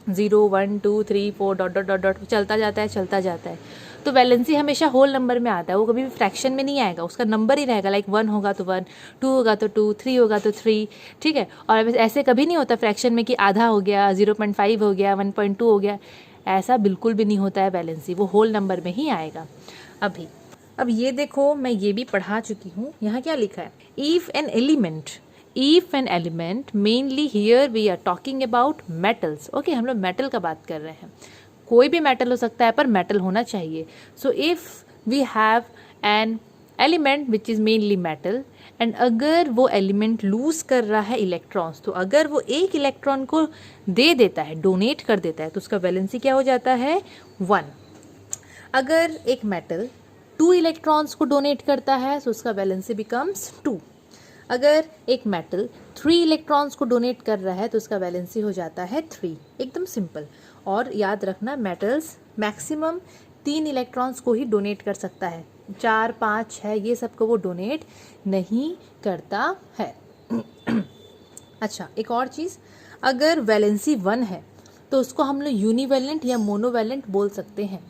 0 1 2 3 4 डॉट डॉट डॉट डॉट चलता जाता है। तो वैलेंसी हमेशा होल नंबर में आता है, वो कभी भी फ्रैक्शन में नहीं आएगा, उसका नंबर ही रहेगा। लाइक 1 होगा तो 1, 2 होगा तो 2, 3 होगा तो 3, ठीक है। और ऐसे कभी नहीं होता फ्रैक्शन में कि आधा हो गया, 0.5 हो गया, 1.2 हो गया, ऐसा बिल्कुल भी नहीं होता है वैलेंसी, वो होल नंबर में ही आएगा। अब ये देखो, मैं ये भी पढ़ा चुकी हूँ। यहाँ क्या लिखा है, if an element mainly here we are talking about metals. Okay, हम लोग मेटल का बात कर रहे हैं, कोई भी मेटल हो सकता है पर मेटल होना चाहिए। So if we have an element which is mainly metal and अगर वो एलिमेंट लूज कर रहा है इलेक्ट्रॉन्स, तो अगर वो एक इलेक्ट्रॉन को दे देता है, डोनेट कर देता है, तो उसका वैलेंसी क्या हो जाता है, 1। अगर एक मेटल 2 इलेक्ट्रॉन्स को डोनेट करता है तो उसका वैलेंसी बिकम्स 2। अगर एक मेटल 3 इलेक्ट्रॉन्स को डोनेट कर रहा है तो उसका वैलेंसी हो जाता है 3। एकदम सिंपल। और याद रखना, मेटल्स मैक्सिमम 3 इलेक्ट्रॉन्स को ही डोनेट कर सकता है, 4 5 6 ये सब को वो डोनेट नहीं करता है। अच्छा, एक और चीज़, अगर वैलेंसी 1 है तो उसको हम लोग यूनिवैलेंट या मोनोवैलेंट बोल सकते हैं।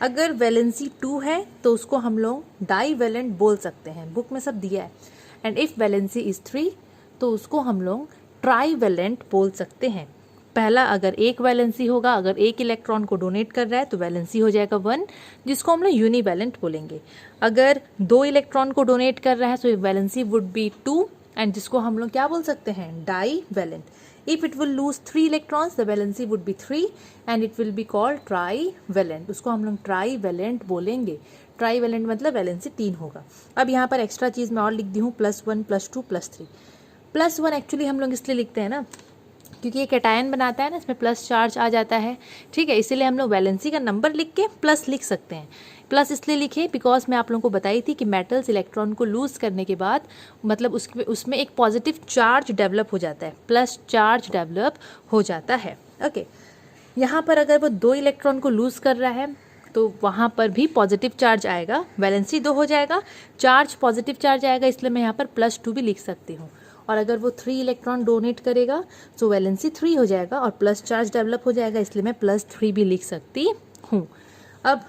अगर वैलेंसी 2 है तो उसको हम लोग डाईवैलेंट बोल सकते हैं, बुक में सब दिया है। एंड इफ वैलेंसी इज 3 तो उसको हम लोग ट्राईवैलेंट बोल सकते हैं। पहला, अगर एक वैलेंसी होगा, अगर एक इलेक्ट्रॉन को डोनेट कर रहा है तो वैलेंसी हो जाएगा 1, जिसको हम लोग यूनिवैलेंट बोलेंगे। अगर 2 इलेक्ट्रॉन को डोनेट कर रहा है तो वैलेंसी वुड बी 2 एंड जिसको हम लोग क्या बोल सकते हैं, divalent. If it will lose 3 electrons, the valency would be 3 and it will be called trivalent. उसको हम लोग ट्राईवैलेंट बोलेंगे। ट्राईवैलेंट मतलब वैलेंसी 3 होगा। अब यहाँ पर एक्स्ट्रा चीज़ मैं और लिख दी हूँ, +1 +2 +3। +1 एक्चुअली हम लोग इसलिए लिखते हैं ना क्योंकि ये कैटायन बनाता है ना, इसमें प्लस चार्ज आ जाता है, ठीक है। इसीलिए हम लोग वैलेंसी का नंबर लिख के प्लस लिख सकते हैं। प्लस इसलिए लिखे बिकॉज मैं आप लोगों को बताई थी कि मेटल्स इलेक्ट्रॉन को लूज करने के बाद मतलब उसमें एक पॉजिटिव चार्ज डेवलप हो जाता है, प्लस चार्ज डेवलप हो जाता है। ओके, यहाँ पर अगर वो 2 इलेक्ट्रॉन को लूज कर रहा है तो वहाँ पर भी पॉजिटिव चार्ज आएगा, वैलेंसी 2 हो जाएगा, चार्ज पॉजिटिव चार्ज आएगा, इसलिए मैं यहाँ पर +2 भी लिख सकती हूँ। और अगर वो 3 इलेक्ट्रॉन डोनेट करेगा तो वैलेंसी 3 हो जाएगा और प्लस चार्ज डेवलप हो जाएगा, इसलिए मैं +3 भी लिख सकती हूँ। अब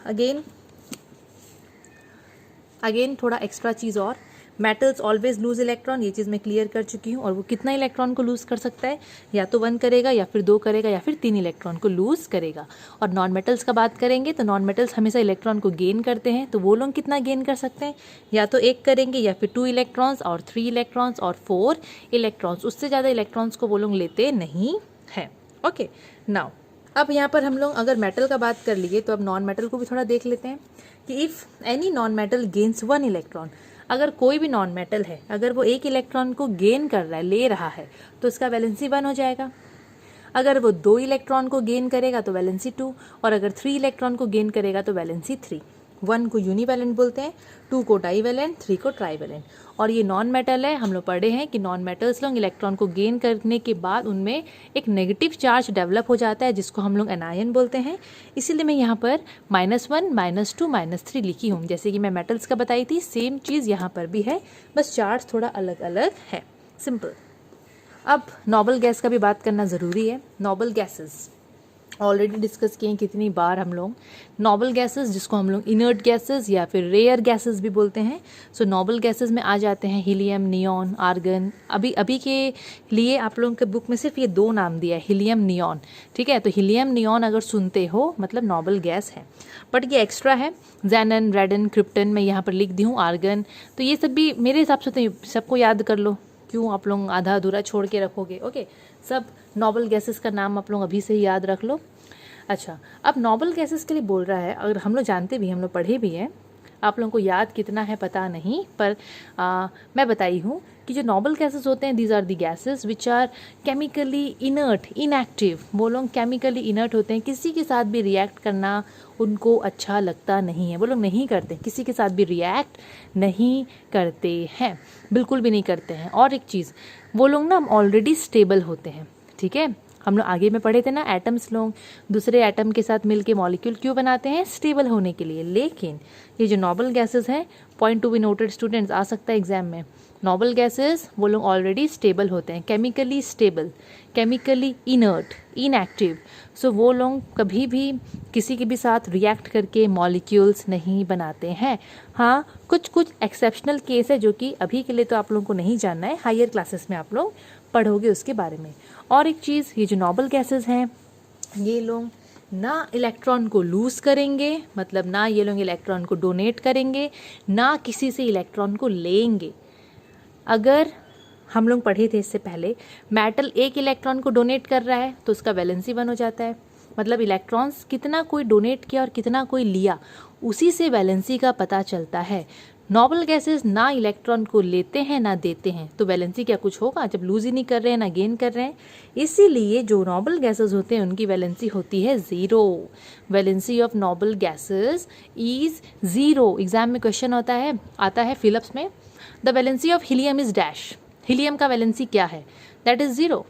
अगेन थोड़ा एक्स्ट्रा चीज़ और, मेटल्स ऑलवेज लूज इलेक्ट्रॉन, ये चीज़ मैं क्लियर कर चुकी हूँ। और वो कितना इलेक्ट्रॉन को लूज कर सकता है, या तो 1 करेगा या फिर 2 करेगा या फिर 3 इलेक्ट्रॉन को लूज करेगा। और नॉन मेटल्स का बात करेंगे तो नॉन मेटल्स हमेशा इलेक्ट्रॉन को गेन करते हैं, तो वो लोग कितना गेन कर सकते हैं, या तो 1 करेंगे या फिर 2 इलेक्ट्रॉन्स और 3 इलेक्ट्रॉन्स और 4 इलेक्ट्रॉन्स, उससे ज़्यादा इलेक्ट्रॉन्स को वो लोग लेते नहीं हैं। ओके, नाउ अब यहाँ पर हम लोग अगर मेटल का बात कर लिए तो अब नॉन मेटल को भी थोड़ा देख लेते हैं कि if any non metal gains 1 electron, अगर कोई भी नॉन मेटल है, अगर वो 1 इलेक्ट्रॉन को गेन कर रहा है, ले रहा है, तो उसका वैलेंसी 1 हो जाएगा। अगर वो 2 इलेक्ट्रॉन को गेन करेगा तो वैलेंसी 2, और अगर 3 इलेक्ट्रॉन को गेन करेगा तो वैलेंसी 3। 1 को यूनिवैलेंट बोलते हैं, 2 को डाईवैलेंट, 3 को ट्राईवैलेंट। और ये नॉन मेटल है, हम लोग पढ़े हैं कि नॉन मेटल्स लोग इलेक्ट्रॉन को गेन करने के बाद उनमें एक नेगेटिव चार्ज डेवलप हो जाता है, जिसको हम लोग एनायन बोलते हैं। इसीलिए मैं यहाँ पर -1 -2 -3 लिखी हूँ। जैसे कि मैं मेटल्स का बताई थी, सेम चीज़ यहाँ पर भी है, बस चार्ज थोड़ा अलग अलग है, सिंपल। अब नोबल गैस का भी बात करना ज़रूरी है। नोबल गैसेस ऑलरेडी डिस्कस किए हैं कितनी बार हम लोग। नोबल गैसेस जिसको हम लोग इनर्ट गैसेस या फिर रेयर गैसेस भी बोलते हैं। सो नोबल गैसेस में आ जाते हैं हीलियम, नियॉन, आर्गन। अभी के लिए आप लोगों के बुक में सिर्फ ये 2 नाम दिया है, हीलियम, नियॉन, ठीक है। तो हीलियम, नियॉन अगर सुनते हो मतलब नोबल गैस है, बट ये एक्स्ट्रा है। ज़ैनन, रेडन, क्रिप्टन मैं यहाँ पर लिख दी हूँ, आर्गन। तो ये सब भी मेरे हिसाब से तो सबको याद कर लो, क्यों आप लोग आधा अधूरा छोड़ के रखोगे। ओके, सब नोबल गैसेस का नाम आप लोग अभी से ही याद रख लो। अच्छा, अब नोबल गैसेस के लिए बोल रहा है, अगर हम लोग जानते भी, हम लोग पढ़े भी हैं, आप लोगों को याद कितना है पता नहीं, पर मैं बताई हूँ कि जो नोबल गैसेस होते हैं, these are the gases which are chemically inert, inactive. वो लोग केमिकली इनर्ट होते हैं, किसी के साथ भी रिएक्ट करना उनको अच्छा लगता नहीं है, वो लोग नहीं करते, किसी के साथ भी रिएक्ट नहीं करते हैं, बिल्कुल भी नहीं करते हैं। और एक चीज़, वो लोग ना ऑलरेडी स्टेबल होते हैं। ठीक है, हम लोग आगे में पढ़े थे ना, एटम्स लोग दूसरे एटम के साथ मिलके मॉलिक्यूल क्यों बनाते हैं? स्टेबल होने के लिए। लेकिन ये जो नोबल गैसेस हैं, point to be noted students, आ सकता है एग्जाम में, नोबल गैसेस वो लोग ऑलरेडी स्टेबल होते हैं, chemically stable, chemically inert, inactive. So वो लोग कभी भी किसी के भी साथ रिएक्ट करके मॉलिक्यूल्स नहीं बनाते हैं। हाँ, कुछ कुछ एक्सेप्शनल केस है जो कि अभी के लिए तो आप लोगों को नहीं जानना है, हायर क्लासेस में आप लोग पढ़ोगे उसके बारे में। और एक चीज़, ये जो नोबल गैसेस हैं, ये लोग ना इलेक्ट्रॉन को लूज करेंगे, मतलब ना ये लोग इलेक्ट्रॉन को डोनेट करेंगे, ना किसी से इलेक्ट्रॉन को लेंगे। अगर हम लोग पढ़े थे इससे पहले, मेटल एक इलेक्ट्रॉन को डोनेट कर रहा है तो उसका वैलेंसी 1 हो जाता है। मतलब इलेक्ट्रॉन्स कितना कोई डोनेट किया और कितना कोई लिया, उसी से वैलेंसी का पता चलता है। नोबल गैसेस ना इलेक्ट्रॉन को लेते हैं ना देते हैं, तो वैलेंसी क्या कुछ होगा जब लूज ही नहीं कर रहे हैं ना गेन कर रहे हैं। इसीलिए जो नोबल गैसेस होते हैं उनकी वैलेंसी होती है 0। Valency of noble gases is 0। Exam में क्वेश्चन आता है फिलिप्स में, the valency of helium is dash. Helium का वैलेंसी क्या है? That is 0।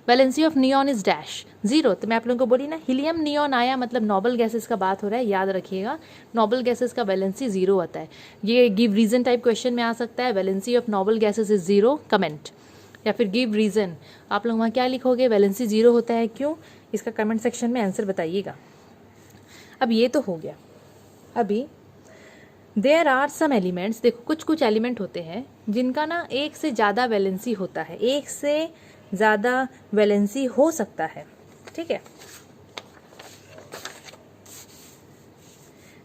Valency of neon is dash, 0। तो मैं आप लोगों को बोली ना, हीलियम नियॉन आया मतलब नोबल गैसेस का बात हो रहा है, याद रखिएगा। नोबल गैसेस का वैलेंसी 0 आता है। ये गिव रीजन टाइप क्वेश्चन में आ सकता है, valency of noble gases is 0, comment, या फिर गिव रीजन। आप लोग वहाँ क्या लिखोगे? वैलेंसी 0 होता है, क्यों? इसका कमेंट सेक्शन में आंसर बताइएगा। अब ये तो हो गया। अभी देयर आर सम एलिमेंट्स, देखो कुछ कुछ एलिमेंट होते हैं जिनका ना एक से ज़्यादा वैलेंसी होता है, एक से ज़्यादा वैलेंसी हो सकता है। ठीक है,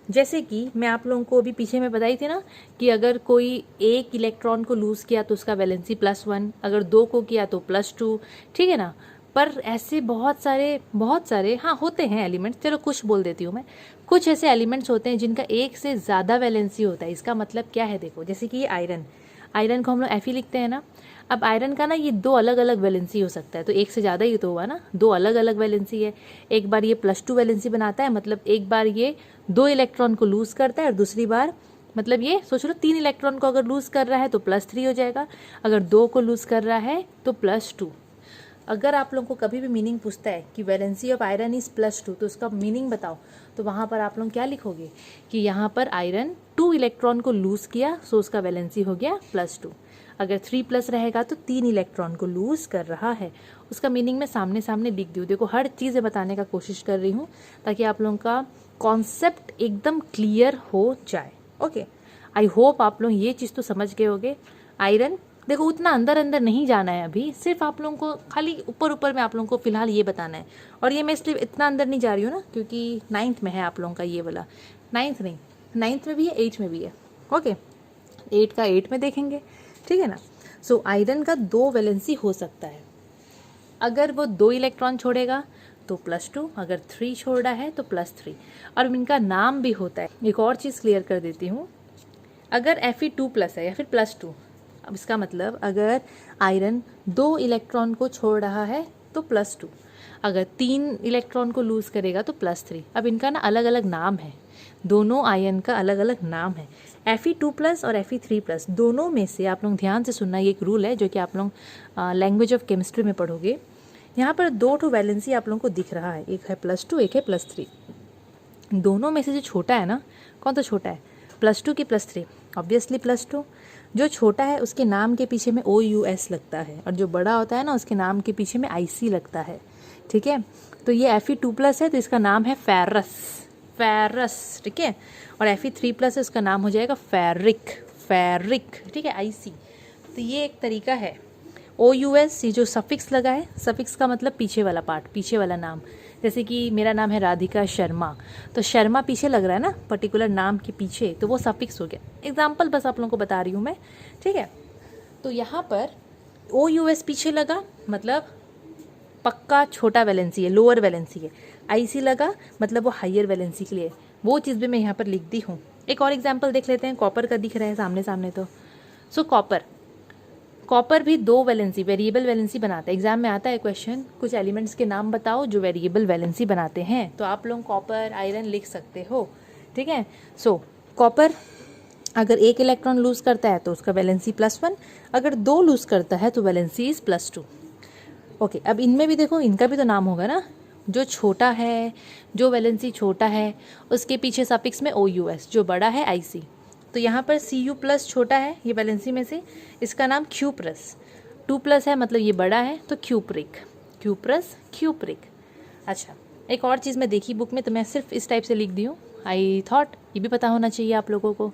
जैसे कि मैं आप लोगों को अभी पीछे में बताई थी ना कि अगर कोई एक इलेक्ट्रॉन को लूज किया तो उसका वैलेंसी +1, अगर 2 को किया तो +2। ठीक है ना, पर ऐसे बहुत सारे हाँ होते हैं एलिमेंट्स, चलो कुछ बोल देती हूँ मैं। कुछ ऐसे एलिमेंट्स होते हैं जिनका एक से ज़्यादा वैलेंसी होता है। इसका मतलब क्या है? देखो, जैसे कि ये आयरन को हम लोग Fe लिखते हैं ना। अब आयरन का ना ये 2 अलग अलग वैलेंसी हो सकता है, तो एक से ज़्यादा ही तो हुआ ना, 2 अलग अलग वैलेंसी है। एक बार ये +2 वैलेंसी बनाता है, मतलब एक बार ये 2 इलेक्ट्रॉन को लूज करता है, और दूसरी बार मतलब ये सोच लो 3 इलेक्ट्रॉन को अगर लूज कर रहा है तो +3 हो जाएगा, अगर 2 को लूज कर रहा है तो +2। अगर आप लोगों को कभी भी मीनिंग पूछता है कि वैलेंसी ऑफ आयरन इज +2, तो उसका मीनिंग बताओ, तो वहाँ पर आप लोग क्या लिखोगे कि यहाँ पर आयरन 2 इलेक्ट्रॉन को लूज किया, सो उसका वैलेंसी हो गया +2। अगर 3+ रहेगा तो 3 इलेक्ट्रॉन को लूज कर रहा है। उसका मीनिंग मैं सामने सामने लिख दूँ। देखो, हर चीज़ें बताने का कोशिश कर रही हूँ ताकि आप लोगों का कॉन्सेप्ट एकदम क्लियर हो जाए। ओके, आई होप आप लोग ये चीज़ तो समझ गए होगे। आयरन देखो उतना अंदर अंदर नहीं जाना है अभी, सिर्फ आप लोगों को खाली ऊपर ऊपर में आप लोगों को फिलहाल ये बताना है। और ये मैं इसलिए इतना अंदर नहीं जा रही हूँ ना क्योंकि 9th में है आप लोगों का ये वाला, 9th नहीं, 9th में भी है, 8 में भी है। ओके, 8 का 8 में देखेंगे, ठीक है ना। सो आयरन का 2 वैलेंसी हो सकता है। अगर वो 2 इलेक्ट्रॉन छोड़ेगा तो +2, अगर 3 छोड़ा है तो +3, और इनका नाम भी होता है। एक और चीज़ क्लियर कर देती हूँ, अगर Fe2+ है या फिर +2, अब इसका मतलब अगर आयरन 2 इलेक्ट्रॉन को छोड़ रहा है तो +2, अगर 3 इलेक्ट्रॉन को लूज करेगा तो +3। अब इनका ना अलग अलग नाम है, दोनों आयन का अलग अलग नाम है। Fe2+ और Fe3+ दोनों में से आप लोग ध्यान से सुनना, ये एक रूल है जो कि आप लोग लैंग्वेज ऑफ केमिस्ट्री में पढ़ोगे। यहाँ पर 2 वैलेंसी आप लोगों को दिख रहा है, एक है +2, एक है +3। दोनों में से जो छोटा है ना, कौन सा छोटा है? +2 की +3, ऑब्वियसली +2। जो छोटा है उसके नाम के पीछे में OUS लगता है, और जो बड़ा होता है ना उसके नाम के पीछे में IC लगता है। ठीक है, तो ये Fe2+ है तो इसका नाम है फेरस, ठीक है। और Fe3+ है, उसका नाम हो जाएगा फेरिक, ठीक है, IC। तो ये एक तरीका है। OUS, ये जो सफिक्स लगा है, सफिक्स का मतलब पीछे वाला पार्ट, पीछे वाला नाम। जैसे कि मेरा नाम है राधिका शर्मा, तो शर्मा पीछे लग रहा है ना पर्टिकुलर नाम के पीछे, तो वो सफिक्स हो गया। एग्जाम्पल बस आप लोगों को बता रही हूँ मैं, ठीक है। तो यहाँ पर OUS पीछे लगा मतलब पक्का छोटा वैलेंसी है, लोअर वैलेंसी है। IC लगा मतलब वो हायर वैलेंसी के लिए, वो चीज़ भी मैं यहाँ पर लिख दी हूँ। एक और एग्जाम्पल देख लेते हैं, कॉपर का दिख रहा है सामने सामने तो। सो कॉपर भी 2 वैलेंसी, वेरिएबल वैलेंसी बनाता है। एग्जाम में आता है क्वेश्चन, कुछ एलिमेंट्स के नाम बताओ जो वेरिएबल वैलेंसी बनाते हैं, तो आप लोग कॉपर, आयरन लिख सकते हो, ठीक है। सो कॉपर अगर एक इलेक्ट्रॉन लूज़ करता है तो उसका वैलेंसी +1, अगर 2 लूज़ करता है तो वैलेंसी इज़ +2। ओके, अब इनमें भी देखो, इनका भी तो नाम होगा ना, जो छोटा है, जो वैलेंसी छोटा है उसके पीछे सफिक्स में OUS, जो बड़ा है IC। तो यहाँ पर Cu+ छोटा है ये वैलेंसी में से, इसका नाम Q+, 2+ है मतलब ये बड़ा है तो क्यूप्रिक, क्यूप्रिक। अच्छा, एक और चीज़ मैं देखी बुक में तो मैं सिर्फ इस टाइप से लिख दी हूँ, आई थॉट ये भी पता होना चाहिए आप लोगों को।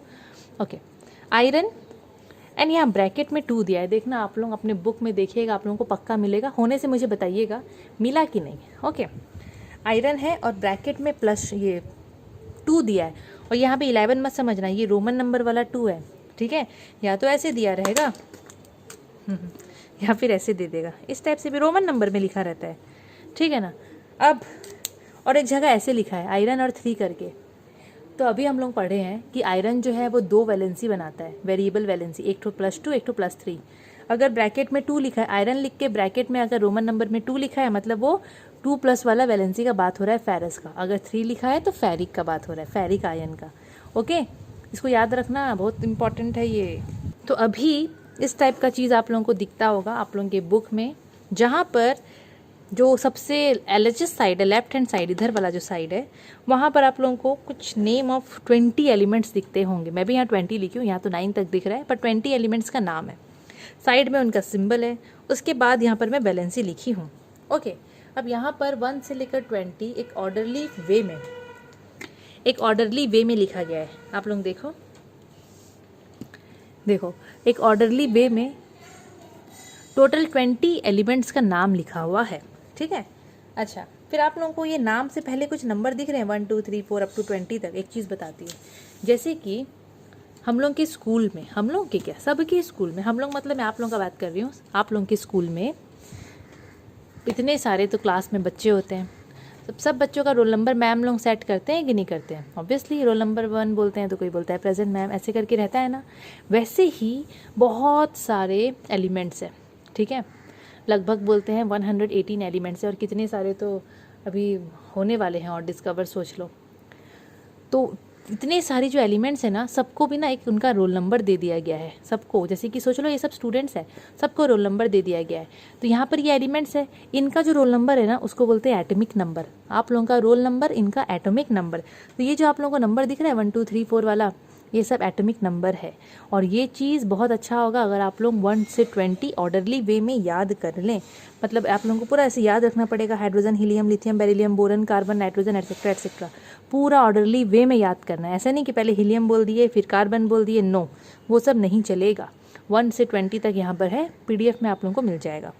ओके, आयरन, एंड यहाँ ब्रैकेट में 2 दिया है, देखना आप लोग अपने बुक में देखिएगा, आप लोगों को पक्का मिलेगा, होने से मुझे बताइएगा मिला कि नहीं। ओके, आयरन है और ब्रैकेट में प्लस ये 2 दिया है, और यहाँ पे 11 मत समझना, ये रोमन नंबर वाला 2 है, ठीक है। या तो ऐसे दिया रहेगा या फिर ऐसे दे देगा, इस टाइप से भी रोमन नंबर में लिखा रहता है, ठीक है ना। अब और एक जगह ऐसे लिखा है आयरन और 3 करके। तो अभी हम लोग पढ़े हैं कि आयरन जो है वो 2 वैलेंसी बनाता है, वेरिएबल वैलेंसी, एक तो +2 एक तो +3। अगर ब्रैकेट में 2 लिखा है, आयरन लिख के ब्रैकेट में अगर रोमन नंबर में 2 लिखा है मतलब वो 2+ वाला वैलेंसी का बात हो रहा है, फेरस का। अगर 3 लिखा है तो फेरिक का बात हो रहा है, फेरिक आयन का। ओके, इसको याद रखना, बहुत इंपॉर्टेंट है ये। तो अभी इस टाइप का चीज़ आप लोगों को दिखता होगा आप लोगों के बुक में, जहाँ पर जो सबसे LHS साइड है, लेफ्ट हैंड साइड, इधर वाला जो साइड है, वहाँ पर आप लोगों को कुछ नेम ऑफ 20 एलिमेंट्स दिखते होंगे। मैं भी यहाँ 20 लिखी हूँ, यहाँ तो 9 तक दिख रहा है, पर 20 एलिमेंट्स का नाम है, साइड में उनका सिंबल है, उसके बाद यहाँ पर मैं वैलेंसी लिखी हूँ। ओके, अब यहाँ पर 1 से लेकर 20 एक ऑर्डरली वे में लिखा गया है। आप लोग देखो एक ऑर्डरली वे में टोटल 20 एलिमेंट्स का नाम लिखा हुआ है, ठीक है। अच्छा, फिर आप लोगों को ये नाम से पहले कुछ नंबर दिख रहे हैं 1 2 3 4 अप टू 20 तक। एक चीज़ बताती है, जैसे कि हम लोग के स्कूल में, हम लोग के क्या, सबके स्कूल में, हम लोग मतलब मैं आप लोगों का बात कर रही हूँ, आप लोगों के स्कूल में इतने सारे तो क्लास में बच्चे होते हैं, सब बच्चों का रोल नंबर मैम लोग सेट करते हैं कि नहीं करते हैं। ऑब्वियसली रोल नंबर 1 बोलते हैं तो कोई बोलता है प्रेजेंट मैम, ऐसे करके रहता है ना। वैसे ही बहुत सारे एलिमेंट्स हैं, ठीक है, लगभग बोलते हैं 118 एलिमेंट्स है, और कितने सारे तो अभी होने वाले हैं और डिस्कवर, सोच लो। तो इतने सारे जो एलिमेंट्स हैं ना, सबको भी ना एक उनका रोल नंबर दे दिया गया है सबको। जैसे कि सोच लो ये सब स्टूडेंट्स हैं, सबको रोल नंबर दे दिया गया है। तो यहाँ पर ये एलिमेंट्स है, इनका जो रोल नंबर है ना उसको बोलते हैं एटॉमिक नंबर। आप लोगों का रोल नंबर, इनका एटॉमिक नंबर। तो ये जो आप लोगों को नंबर दिख रहा है 1 2 3 4 वाला, ये सब एटॉमिक नंबर है। और ये चीज़ बहुत अच्छा होगा अगर आप लोग 1 से 20 ऑर्डरली वे में याद कर लें। मतलब आप लोगों को पूरा ऐसे याद रखना पड़ेगा, hydrogen, helium, lithium, beryllium, boron, carbon, nitrogen, etcetera etcetera, पूरा ऑर्डरली वे में याद करना है। ऐसा नहीं कि पहले हीलियम बोल दिए फिर कार्बन बोल दिए, नो, वो सब नहीं चलेगा। 1 से 20 तक यहाँ पर है, PDF में आप लोगों को मिल जाएगा।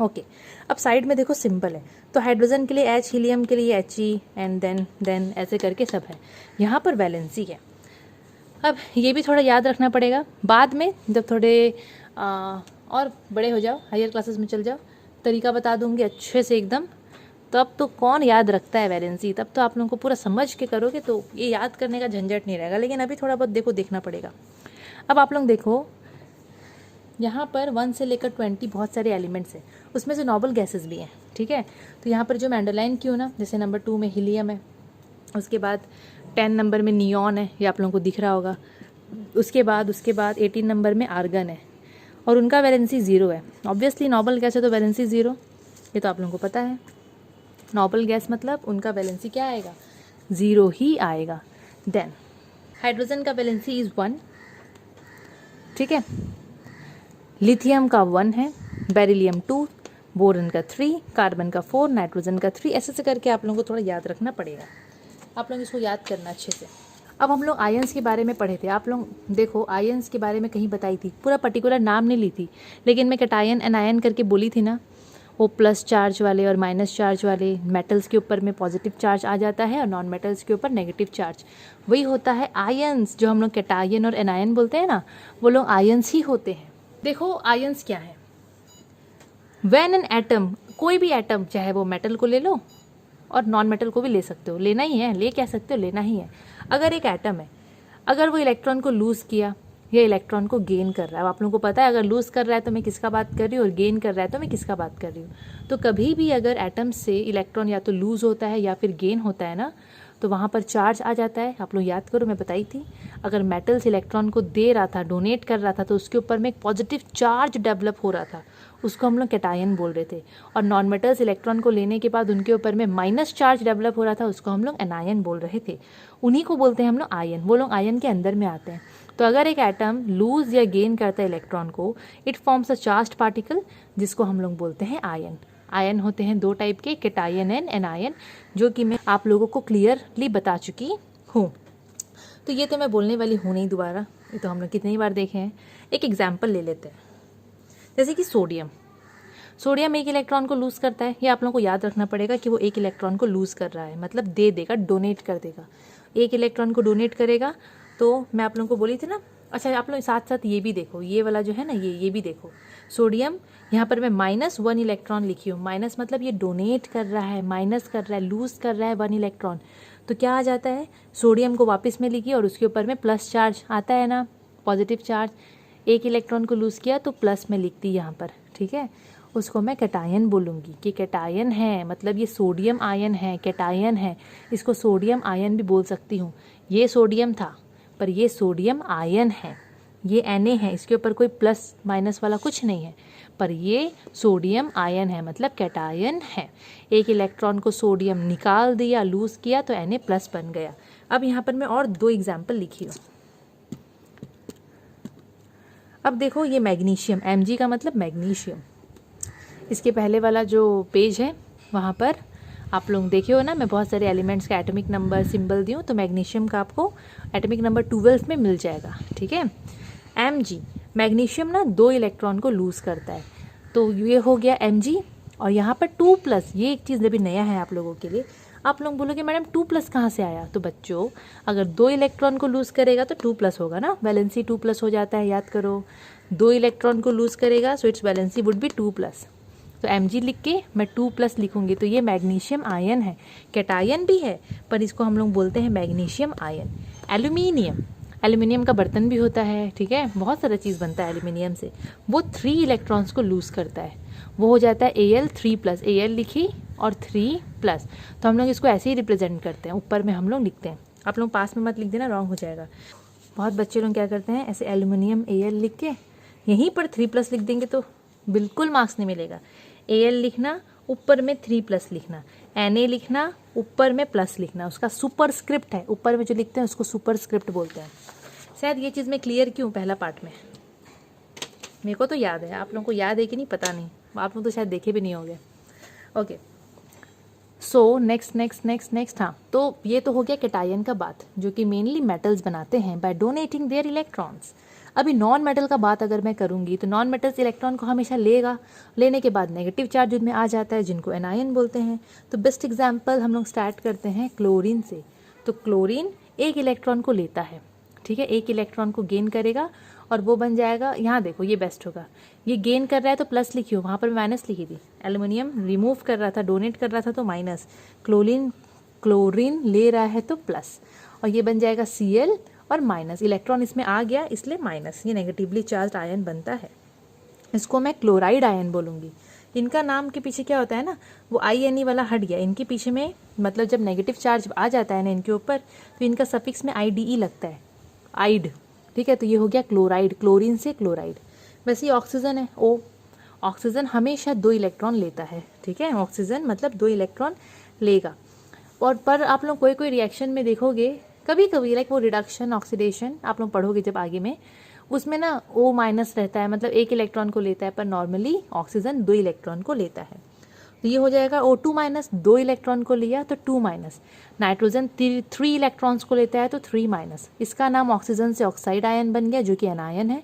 ओके, अब साइड में देखो सिंबल है, तो हाइड्रोजन के लिए H, हीलियम के लिए He, एंड देन ऐसे करके सब है। यहाँ पर वैलेंसी है। अब ये भी थोड़ा याद रखना पड़ेगा, बाद में जब थोड़े और बड़े हो जाओ, हायर क्लासेस में चल जाओ, तरीका बता दूंगी अच्छे से एकदम, तब तो कौन याद रखता है वैलेंसी, तब तो आप लोगों को पूरा समझ के करोगे तो ये याद करने का झंझट नहीं रहेगा। लेकिन अभी थोड़ा बहुत देखना पड़ेगा। अब आप लोग देखो यहाँ पर 1 से लेकर 20 बहुत सारे एलिमेंट्स हैं, उसमें से नोबल गैसेस भी हैं, ठीक है। तो यहाँ पर जो मैं अंडरलाइन की हूँ ना, जैसे नंबर 2 में हीलियम है, उसके बाद 10 नंबर में नियॉन है, ये आप लोगों को दिख रहा होगा। उसके बाद 18 नंबर में आर्गन है, और उनका वैलेंसी 0 है। ऑब्वियसली नोबल गैस है तो वैलेंसी 0, ये तो आप लोगों को पता है। नोबल गैस मतलब उनका वैलेंसी क्या आएगा, 0 ही आएगा। देन हाइड्रोजन का वैलेंसी इज़ 1, ठीक है। लिथियम का 1 है, बेरिलियम 2, बोरन का 3, कार्बन का 4, नाइट्रोजन का 3, ऐसे करके आप लोगों को थोड़ा याद रखना पड़ेगा। आप लोग इसको याद करना अच्छे से। अब हम लोग आयंस के बारे में पढ़े थे, आप लोग देखो आयंस के बारे में कहीं बताई थी, पूरा पर्टिकुलर नाम नहीं ली थी, लेकिन मैं कैटायन एनायन करके बोली थी ना, वो प्लस चार्ज वाले और माइनस चार्ज वाले मेटल्स के ऊपर में पॉजिटिव चार्ज आ जाता है और नॉन मेटल्स के ऊपर नेगेटिव चार्ज, वही होता है आयंस। जो हम लोग कैटायन और एनायन बोलते हैं ना, वो लोग आयंस ही होते हैं। देखो आयंस क्या है, व्हेन एन एटम, कोई भी एटम, चाहे वो मेटल को ले लो और नॉन मेटल को भी ले सकते हो, लेना ही है, ले कह सकते हो, लेना ही है। अगर एक एटम है, अगर वो इलेक्ट्रॉन को लूज़ किया या इलेक्ट्रॉन को गेन कर रहा है, आप लोगों को पता है अगर लूज़ कर रहा है तो मैं किसका बात कर रही हूँ और गेन कर रहा है तो मैं किसका बात कर रही हूँ। तो कभी भी अगर एटम से इलेक्ट्रॉन या तो लूज़ होता है या फिर गेन होता है ना, तो वहाँ पर चार्ज आ जाता है। आप लोग याद करो, मैं बताई थी, अगर मेटल्स इलेक्ट्रॉन को दे रहा था, डोनेट कर रहा था, तो उसके ऊपर में एक पॉजिटिव चार्ज डेवलप हो रहा था, उसको हम लोग कैटायन बोल रहे थे। और नॉन मेटल्स इलेक्ट्रॉन को लेने के बाद उनके ऊपर में माइनस चार्ज डेवलप हो रहा था, उसको हम लोग एनायन बोल रहे थे। उन्हीं को बोलते हैं हम लोग आयन, वो लोग आयन के अंदर में आते हैं। तो अगर एक एटम लूज या गेन करता है इलेक्ट्रॉन को, it forms a charged particle, जिसको हम लोग बोलते हैं आयन। आयन होते हैं दो टाइप के, कैटायन एंड एनायन, जो कि मैं आप लोगों को क्लियरली बता चुकी हूँ। तो ये तो मैं बोलने वाली हूँ नहीं दोबारा, ये तो हम लोग कितनी बार देखे हैं। एक एग्जाम्पल ले लेते हैं, जैसे कि सोडियम। सोडियम एक इलेक्ट्रॉन को लूज़ करता है। ये आप लोगों को याद रखना पड़ेगा कि वो एक इलेक्ट्रॉन को लूज़ कर रहा है, मतलब दे देगा, डोनेट कर देगा। एक इलेक्ट्रॉन को डोनेट करेगा। तो मैं आप लोगों को बोली थी ना, अच्छा आप लोग साथ साथ ये भी देखो, ये वाला जो है ना, ये भी देखो। सोडियम, यहाँ पर मैं -1 इलेक्ट्रॉन लिखी हूँ। माइनस मतलब ये डोनेट कर रहा है, माइनस कर रहा है, लूज़ कर रहा है 1 इलेक्ट्रॉन। तो क्या आ जाता है, सोडियम को वापस में लिखी और उसके ऊपर में प्लस चार्ज आता है ना, पॉजिटिव चार्ज। एक इलेक्ट्रॉन को लूज़ किया तो प्लस में लिखती यहाँ पर, ठीक है। उसको मैं कैटायन बोलूँगी कि कैटायन है, मतलब ये सोडियम आयन है, कैटायन है। इसको सोडियम आयन भी बोल सकती हूँ। ये सोडियम था, पर ये सोडियम आयन है। ये Na है, इसके ऊपर कोई प्लस माइनस वाला कुछ नहीं है, पर ये सोडियम आयन है, मतलब कैटायन है। एक इलेक्ट्रॉन को सोडियम निकाल दिया, लूज़ किया, तो Na प्लस बन गया। अब यहाँ पर मैं और 2 एग्जाम्पल लिखी हूँ। अब देखो, ये मैग्नीशियम, Mg का मतलब मैग्नीशियम। इसके पहले वाला जो पेज है वहाँ पर आप लोग देखे हो ना, मैं बहुत सारे एलिमेंट्स का एटॉमिक नंबर सिंबल दी हूँ। तो मैग्नीशियम का आपको एटॉमिक नंबर 12 में मिल जाएगा, ठीक है। Mg, मैग्नीशियम ना 2 इलेक्ट्रॉन को लूज़ करता है, तो ये हो गया Mg। और यहाँ पर 2+, ये एक चीज़ अभी नया है आप लोगों के लिए। आप लोग बोलोगे मैडम 2+ कहाँ से आया? तो बच्चों, अगर 2 इलेक्ट्रॉन को लूज़ करेगा तो 2+ होगा ना, वैलेंसी 2+ हो जाता है, याद करो। 2 इलेक्ट्रॉन को लूज़ करेगा, so it's valency would be 2+। तो Mg लिख के मैं 2+ लिखूंगी। तो ये मैग्नीशियम आयन है, कैटायन भी है, पर इसको हम लोग बोलते हैं मैग्नीशियम आयन। एल्यूमिनियम, एल्यूमिनियम का बर्तन भी होता है, ठीक है, बहुत सारा चीज़ बनता है एल्यूमिनियम से। वो 3 इलेक्ट्रॉन्स को लूज़ करता है, वो हो जाता है Al3+। Al लिखी और 3+। तो हम लोग इसको ऐसे ही रिप्रेजेंट करते हैं, ऊपर में हम लोग लिखते हैं। आप लोग पास में मत लिख देना, रॉन्ग हो जाएगा। बहुत बच्चे लोग क्या करते हैं, ऐसे एल्यूमिनियम Al लिख के यहीं पर 3+ लिख देंगे, तो बिल्कुल मार्क्स नहीं मिलेगा। Al लिखना, ऊपर में 3+ लिखना। Na लिखना, ऊपर में प्लस लिखना। उसका सुपर स्क्रिप्ट है, ऊपर में जो लिखते हैं उसको सुपर स्क्रिप्ट बोलते हैं। शायद ये चीज़ मैं क्लियर क्यों पहला पार्ट में, मेरे को तो याद है, आप लोगों को याद है कि नहीं पता नहीं, आप लोग तो शायद देखे भी नहीं होंगे। Okay, so next. हाँ, तो ये तो हो गया कैटायन का बात, जो कि मेनली मेटल्स बनाते हैं बाय डोनेटिंग देयर इलेक्ट्रॉन्स। अभी नॉन मेटल का बात अगर मैं करूँगी, तो नॉन मेटल्स इलेक्ट्रॉन को हमेशा लेगा, लेने के बाद नेगेटिव चार्ज उनमें आ जाता है, जिनको एनायन बोलते हैं। तो बेस्ट एग्जाम्पल हम लोग स्टार्ट करते हैं क्लोरीन से। तो क्लोरीन एक इलेक्ट्रॉन को लेता है, ठीक है, एक इलेक्ट्रॉन को गेन करेगा और वो बन जाएगा, यहाँ देखो ये बेस्ट होगा, ये गेन कर रहा है तो प्लस लिखी हो, वहाँ पर माइनस लिखी थी। एल्यूमिनियम रिमूव कर रहा था, डोनेट कर रहा था तो माइनस, क्लोरीन ले रहा है तो प्लस, और ये बन जाएगा Cl और माइनस। इलेक्ट्रॉन इसमें आ गया इसलिए माइनस, ये नेगेटिवली चार्ज आयन बनता है। इसको मैं क्लोराइड आयन बोलूँगी। इनका नाम के पीछे क्या होता है ना, वो INE वाला हट गया, इनके पीछे में मतलब जब नेगेटिव चार्ज आ जाता है ना इनके ऊपर, तो इनका सफिक्स में IDE लगता है, आइड, ठीक है। तो ये हो गया क्लोराइड, क्लोरीन से क्लोराइड। वैसे ये ऑक्सीजन है, O, ऑक्सीजन हमेशा 2 इलेक्ट्रॉन लेता है, ठीक है, ऑक्सीजन मतलब 2 इलेक्ट्रॉन लेगा। और पर आप लोग कोई रिएक्शन में देखोगे, कभी कभी लाइक वो रिडक्शन ऑक्सीडेशन आप लोग पढ़ोगे जब आगे में, उसमें ना O- रहता है, मतलब 1 इलेक्ट्रॉन को लेता है, पर नॉर्मली ऑक्सीजन 2 इलेक्ट्रॉन को लेता है। तो ये हो जाएगा O2-, 2 इलेक्ट्रॉन को लिया तो 2-। नाइट्रोजन 3 इलेक्ट्रॉन्स को लेता है तो 3-। इसका नाम ऑक्सीजन से ऑक्साइड आयन बन गया, जो कि एनायन है,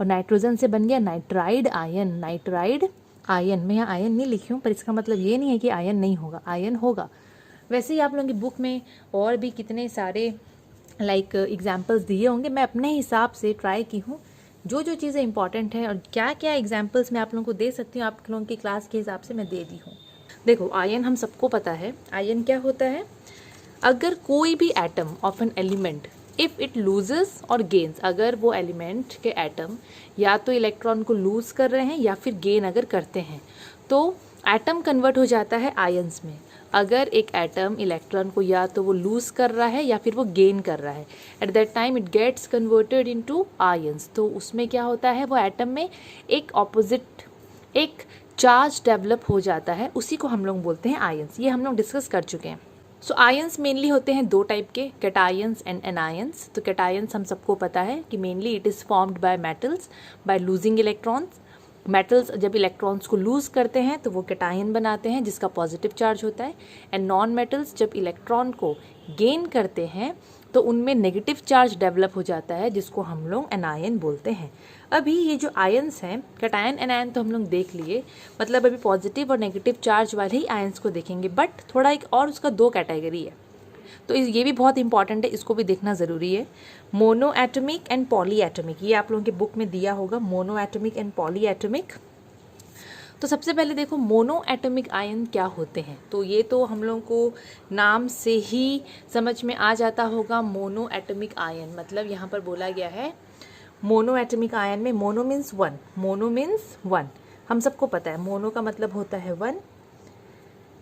और नाइट्रोजन से बन गया नाइट्राइड आयन। नाइट्राइड आयन, मैं यहाँ आयन नहीं लिखी हूँ, पर इसका मतलब ये नहीं है कि आयन नहीं होगा, आयन होगा। वैसे ही आप लोगों की बुक में और भी कितने सारे लाइक एग्जाम्पल्स दिए होंगे, मैं अपने हिसाब से ट्राई की हूँ, जो जो चीज़ें इंपॉर्टेंट हैं और क्या क्या एग्जाम्पल्स मैं आप लोगों को दे सकती हूँ, आप लोगों की क्लास के हिसाब से मैं दे दी हूँ। देखो, आयन हम सबको पता है, आयन क्या होता है, अगर कोई भी atom of an element if it loses और गेन्स, अगर वो एलिमेंट के एटम या तो इलेक्ट्रॉन को लूज़ कर रहे हैं या फिर गेन अगर करते हैं, तो एटम कन्वर्ट हो जाता है आयंस में। अगर एक एटम इलेक्ट्रॉन को या तो वो लूज़ कर रहा है या फिर वो गेन कर रहा है, at that time it gets converted into ions. तो उसमें क्या होता है, वो एटम में एक ऑपोजिट एक चार्ज डेवलप हो जाता है, उसी को हम लोग बोलते हैं आयंस। ये हम लोग डिस्कस कर चुके हैं। सो आयंस मेनली होते हैं दो टाइप के, कैटायंस एंड एनायंस। तो कैटायंस हम सबको पता है कि mainly it is formed by metals by losing electrons. Metals जब इलेक्ट्रॉन्स को लूज़ करते हैं तो वो कैटायन बनाते हैं जिसका पॉजिटिव चार्ज होता है, एंड नॉन मेटल्स जब इलेक्ट्रॉन को गेन करते हैं तो उनमें नेगेटिव चार्ज डेवलप हो जाता है जिसको हम लोग एनायन बोलते हैं। अभी ये जो आयंस हैं, कैटायन एनायन तो हम लोग देख लिए, मतलब अभी पॉजिटिव और नेगेटिव चार्ज वाले ही आयंस को देखेंगे, बट थोड़ा एक और उसका दो कैटेगरी है, तो ये भी बहुत इंपॉर्टेंट है, इसको भी देखना ज़रूरी है। Mono atomic and poly atomic, ये आप लोगों के बुक में दिया होगा, mono atomic and poly atomic. तो सबसे पहले देखो मोनो एटमिक आयन क्या होते हैं, तो ये तो हम लोगों को नाम से ही समझ में आ जाता होगा। मोनो एटमिक आयन मतलब यहाँ पर बोला गया है मोनो एटमिक आयन में, mono means one, mono means one, हम सबको पता है मोनो का मतलब होता है वन,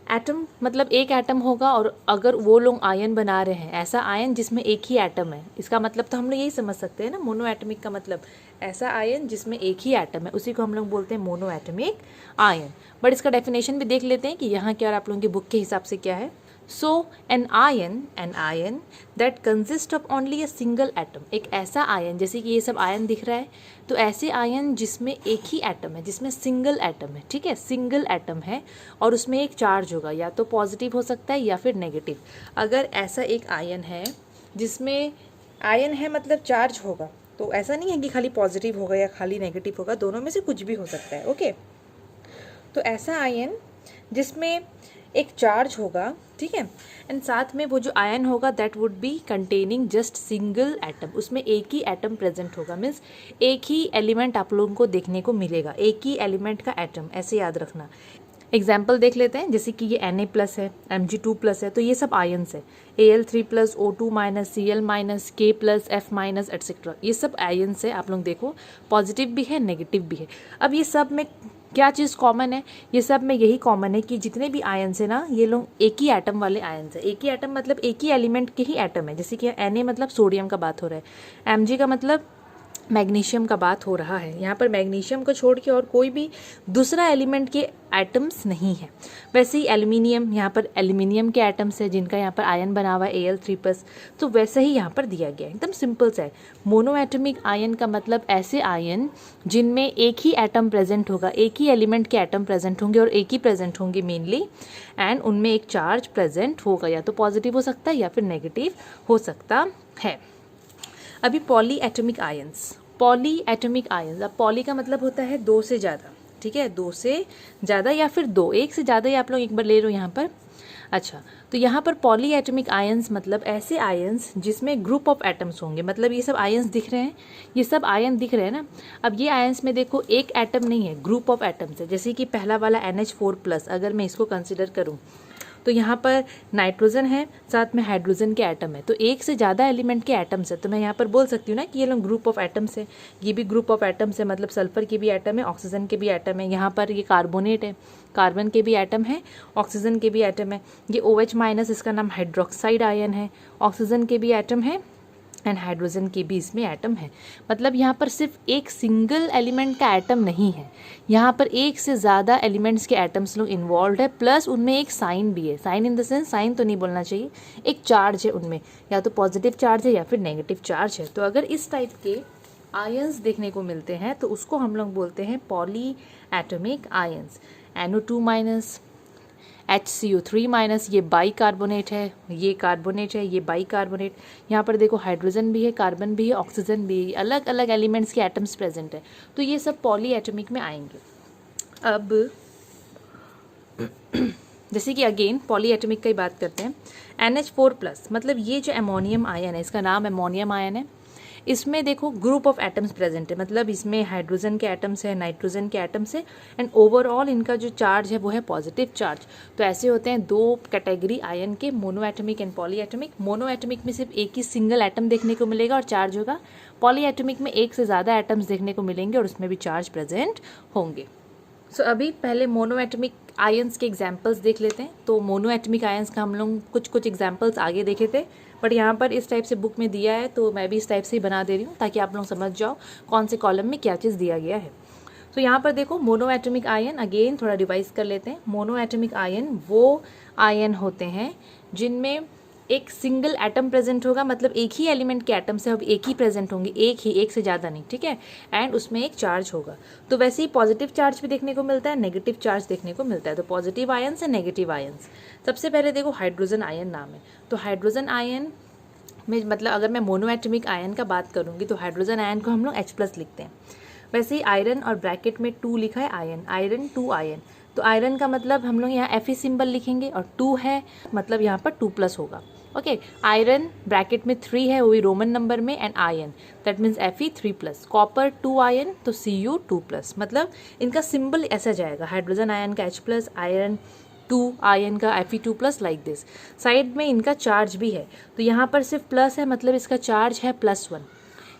एटम मतलब एक एटम होगा, और अगर वो लोग आयन बना रहे हैं, ऐसा आयन जिसमें एक ही एटम है, इसका मतलब तो हम लोग यही समझ सकते हैं ना, मोनो एटमिक का मतलब ऐसा आयन जिसमें एक ही एटम है, उसी को हम लोग बोलते हैं मोनो एटमिक आयन। बट इसका डेफिनेशन भी देख लेते हैं कि यहाँ क्या और आप लोगों की बुक के हिसाब से क्या है। So an ion that consist of only a single atom, एक ऐसा आयन, जैसे कि ये सब आयन दिख रहा है, तो ऐसे आयन जिसमें एक ही एटम है, जिसमें सिंगल एटम है, ठीक है, सिंगल एटम है और उसमें एक चार्ज होगा, या तो पॉजिटिव हो सकता है या फिर नेगेटिव। अगर ऐसा एक आयन है जिसमें आयन है मतलब चार्ज होगा, तो ऐसा नहीं है कि खाली पॉजिटिव होगा या खाली नेगेटिव होगा, दोनों में से कुछ भी हो सकता है, ओके। तो ऐसा आयन जिसमें एक चार्ज होगा, ठीक है, एंड साथ में वो जो आयन होगा that would be containing just single atom, उसमें एक ही एटम प्रेजेंट होगा, मीन्स एक ही एलिमेंट आप लोगों को देखने को मिलेगा, एक ही एलिमेंट का एटम, ऐसे याद रखना। एग्जाम्पल देख लेते हैं, जैसे कि ये Na+ है, Mg2+ है, तो ये सब आयन्स है, Al3+, O2-, Cl-, K+, F- etcetera, ये सब आयन्स है। आप लोग देखो पॉजिटिव भी है नेगेटिव भी है। अब ये सब में क्या चीज़ कॉमन है, ये सब में यही कॉमन है कि जितने भी आयन्स है ना, ये लोग एक ही एटम वाले आयन्स है। एक ही एटम मतलब एक ही एलिमेंट के ही एटम है, जैसे कि Na मतलब सोडियम का बात हो रहा है, Mg का मतलब मैग्नीशियम का बात हो रहा है। यहाँ पर मैग्नीशियम को छोड़ के और कोई भी दूसरा एलिमेंट के एटम्स नहीं है। वैसे ही एल्युमिनियम, यहाँ पर एल्युमिनियम के एटम्स है जिनका यहाँ पर आयन बना हुआ है Al3+, तो वैसे ही यहाँ पर दिया गया है, एकदम सिंपल सा है। मोनो एटमिक आयन का मतलब ऐसे आयन जिनमें एक ही एटम प्रेजेंट होगा, एक ही एलिमेंट के एटम प्रेजेंट होंगे और एक ही प्रेजेंट होंगे मेनली, एंड उनमें एक चार्ज प्रेजेंट होगा, या तो पॉजिटिव हो सकता है या फिर नेगेटिव हो सकता है। अभी poly atomic ions, poly atomic ions, अब पॉली का मतलब होता है दो से ज़्यादा, ठीक है, दो से ज़्यादा या फिर दो, एक से ज़्यादा ही आप लोग एक बार ले लो यहाँ पर। अच्छा, तो यहाँ पर पॉली एटमिक आयंस मतलब ऐसे आयंस जिसमें ग्रुप ऑफ एटम्स होंगे, मतलब ये सब आयंस दिख रहे हैं, ये सब आयन दिख रहे हैं ना। अब ये आयंस में देखो एक एटम नहीं है, ग्रुप ऑफ एटम्स है, जैसे कि पहला वाला NH4+, अगर मैं इसको कंसिडर करूँ तो यहाँ पर नाइट्रोजन है, साथ में हाइड्रोजन के एटम है, तो एक से ज़्यादा एलिमेंट के एटम्स है, तो मैं यहाँ पर बोल सकती हूँ ना कि ये लोग ग्रुप ऑफ एटम्स है। ये भी ग्रुप ऑफ एटम्स है, मतलब सल्फर के भी एटम है, ऑक्सीजन के भी एटम है। यहाँ पर ये कार्बोनेट है, कार्बन के भी एटम है, ऑक्सीजन के भी एटम है। ये OH-, इसका नाम हाइड्रोक्साइड आयन है, ऑक्सीजन के भी एटम है एंड हाइड्रोजन के भी इसमें एटम है। मतलब यहाँ पर सिर्फ एक सिंगल एलिमेंट का एटम नहीं है, यहाँ पर एक से ज़्यादा एलिमेंट्स के एटम्स लोग इन्वॉल्व है, प्लस उनमें एक साइन भी है। Sign in the sense, sign तो नहीं बोलना चाहिए, एक चार्ज है उनमें, या तो पॉजिटिव चार्ज है या फिर नेगेटिव चार्ज है। तो अगर इस टाइप के आयंस देखने को मिलते हैं तो उसको हम लोग बोलते हैं poly atomic ions. NO2-, HCO3-, ये बाई कार्बोनेट है, ये कार्बोनेट है, ये बाई कार्बोनेट। यहाँ पर देखो हाइड्रोजन भी है, कार्बन भी है, ऑक्सीजन भी है, अलग अलग एलिमेंट्स के एटम्स प्रेजेंट है, तो ये सब पॉली एटमिक में आएंगे। अब जैसे कि अगेन पॉली एटमिक की बात करते हैं, NH4+, मतलब ये जो अमोनियम आयन है, इसका नाम अमोनियम आयन है, इसमें देखो ग्रुप ऑफ एटम्स प्रेजेंट है, मतलब इसमें हाइड्रोजन के एटम्स है, नाइट्रोजन के एटम्स है, एंड ओवरऑल इनका जो चार्ज है वो है पॉजिटिव चार्ज। तो ऐसे होते हैं दो कैटेगरी आयन के, mono atomic and poly atomic. Mono atomic में सिर्फ एक ही सिंगल एटम देखने को मिलेगा और चार्ज होगा, पॉली एटमिक में एक से ज़्यादा एटम्स देखने को मिलेंगे और उसमें भी चार्ज प्रेजेंट होंगे। सो अभी पहले मोनो एटमिक आयंस के एग्जाम्पल्स देख लेते हैं। तो मोनो एटमिक आयंस का हम लोग कुछ एग्जाम्पल्स आगे देखे थे, बट यहाँ पर इस टाइप से बुक में दिया है तो मैं भी इस टाइप से ही बना दे रही हूँ ताकि आप लोग समझ जाओ कौन से कॉलम में क्या चीज़ दिया गया है। तो यहाँ पर देखो मोनो एटमिक आयन, अगेन थोड़ा रिवाइज कर लेते हैं। मोनो एटमिक आयन वो आयन होते हैं जिनमें एक सिंगल एटम प्रेजेंट होगा, मतलब एक ही एलिमेंट के एटम से अब एक ही प्रेजेंट होंगे, एक से ज़्यादा नहीं, ठीक है, एंड उसमें एक चार्ज होगा। तो वैसे ही पॉजिटिव चार्ज भी देखने को मिलता है, नेगेटिव चार्ज देखने को मिलता है। तो positive ions and negative ions. सबसे पहले देखो हाइड्रोजन आयन नाम है। तो हाइड्रोजन आयन में मतलब अगर मैं मोनो एटमिक आयन का बात करूँगी तो हाइड्रोजन आयन को हम लोग H+ लिखते हैं। वैसे ही आयरन और ब्रैकेट में 2 लिखा है आयन, आयरन 2 आयन। तो आयरन का मतलब हम लोग यहाँ Fe सिंबल लिखेंगे और 2 है मतलब यहाँ पर 2+ होगा। ओके, आयरन ब्रैकेट में 3 है, वही रोमन नंबर में, and ion that means Fe 3+। Copper 2 ion तो Cu 2+, मतलब इनका सिंबल ऐसा जाएगा, हाइड्रोजन आयन का H+, आयरन 2 आयन का Fe 2+, लाइक दिस। साइड में इनका चार्ज भी है, तो यहाँ पर सिर्फ प्लस है मतलब इसका चार्ज है +1।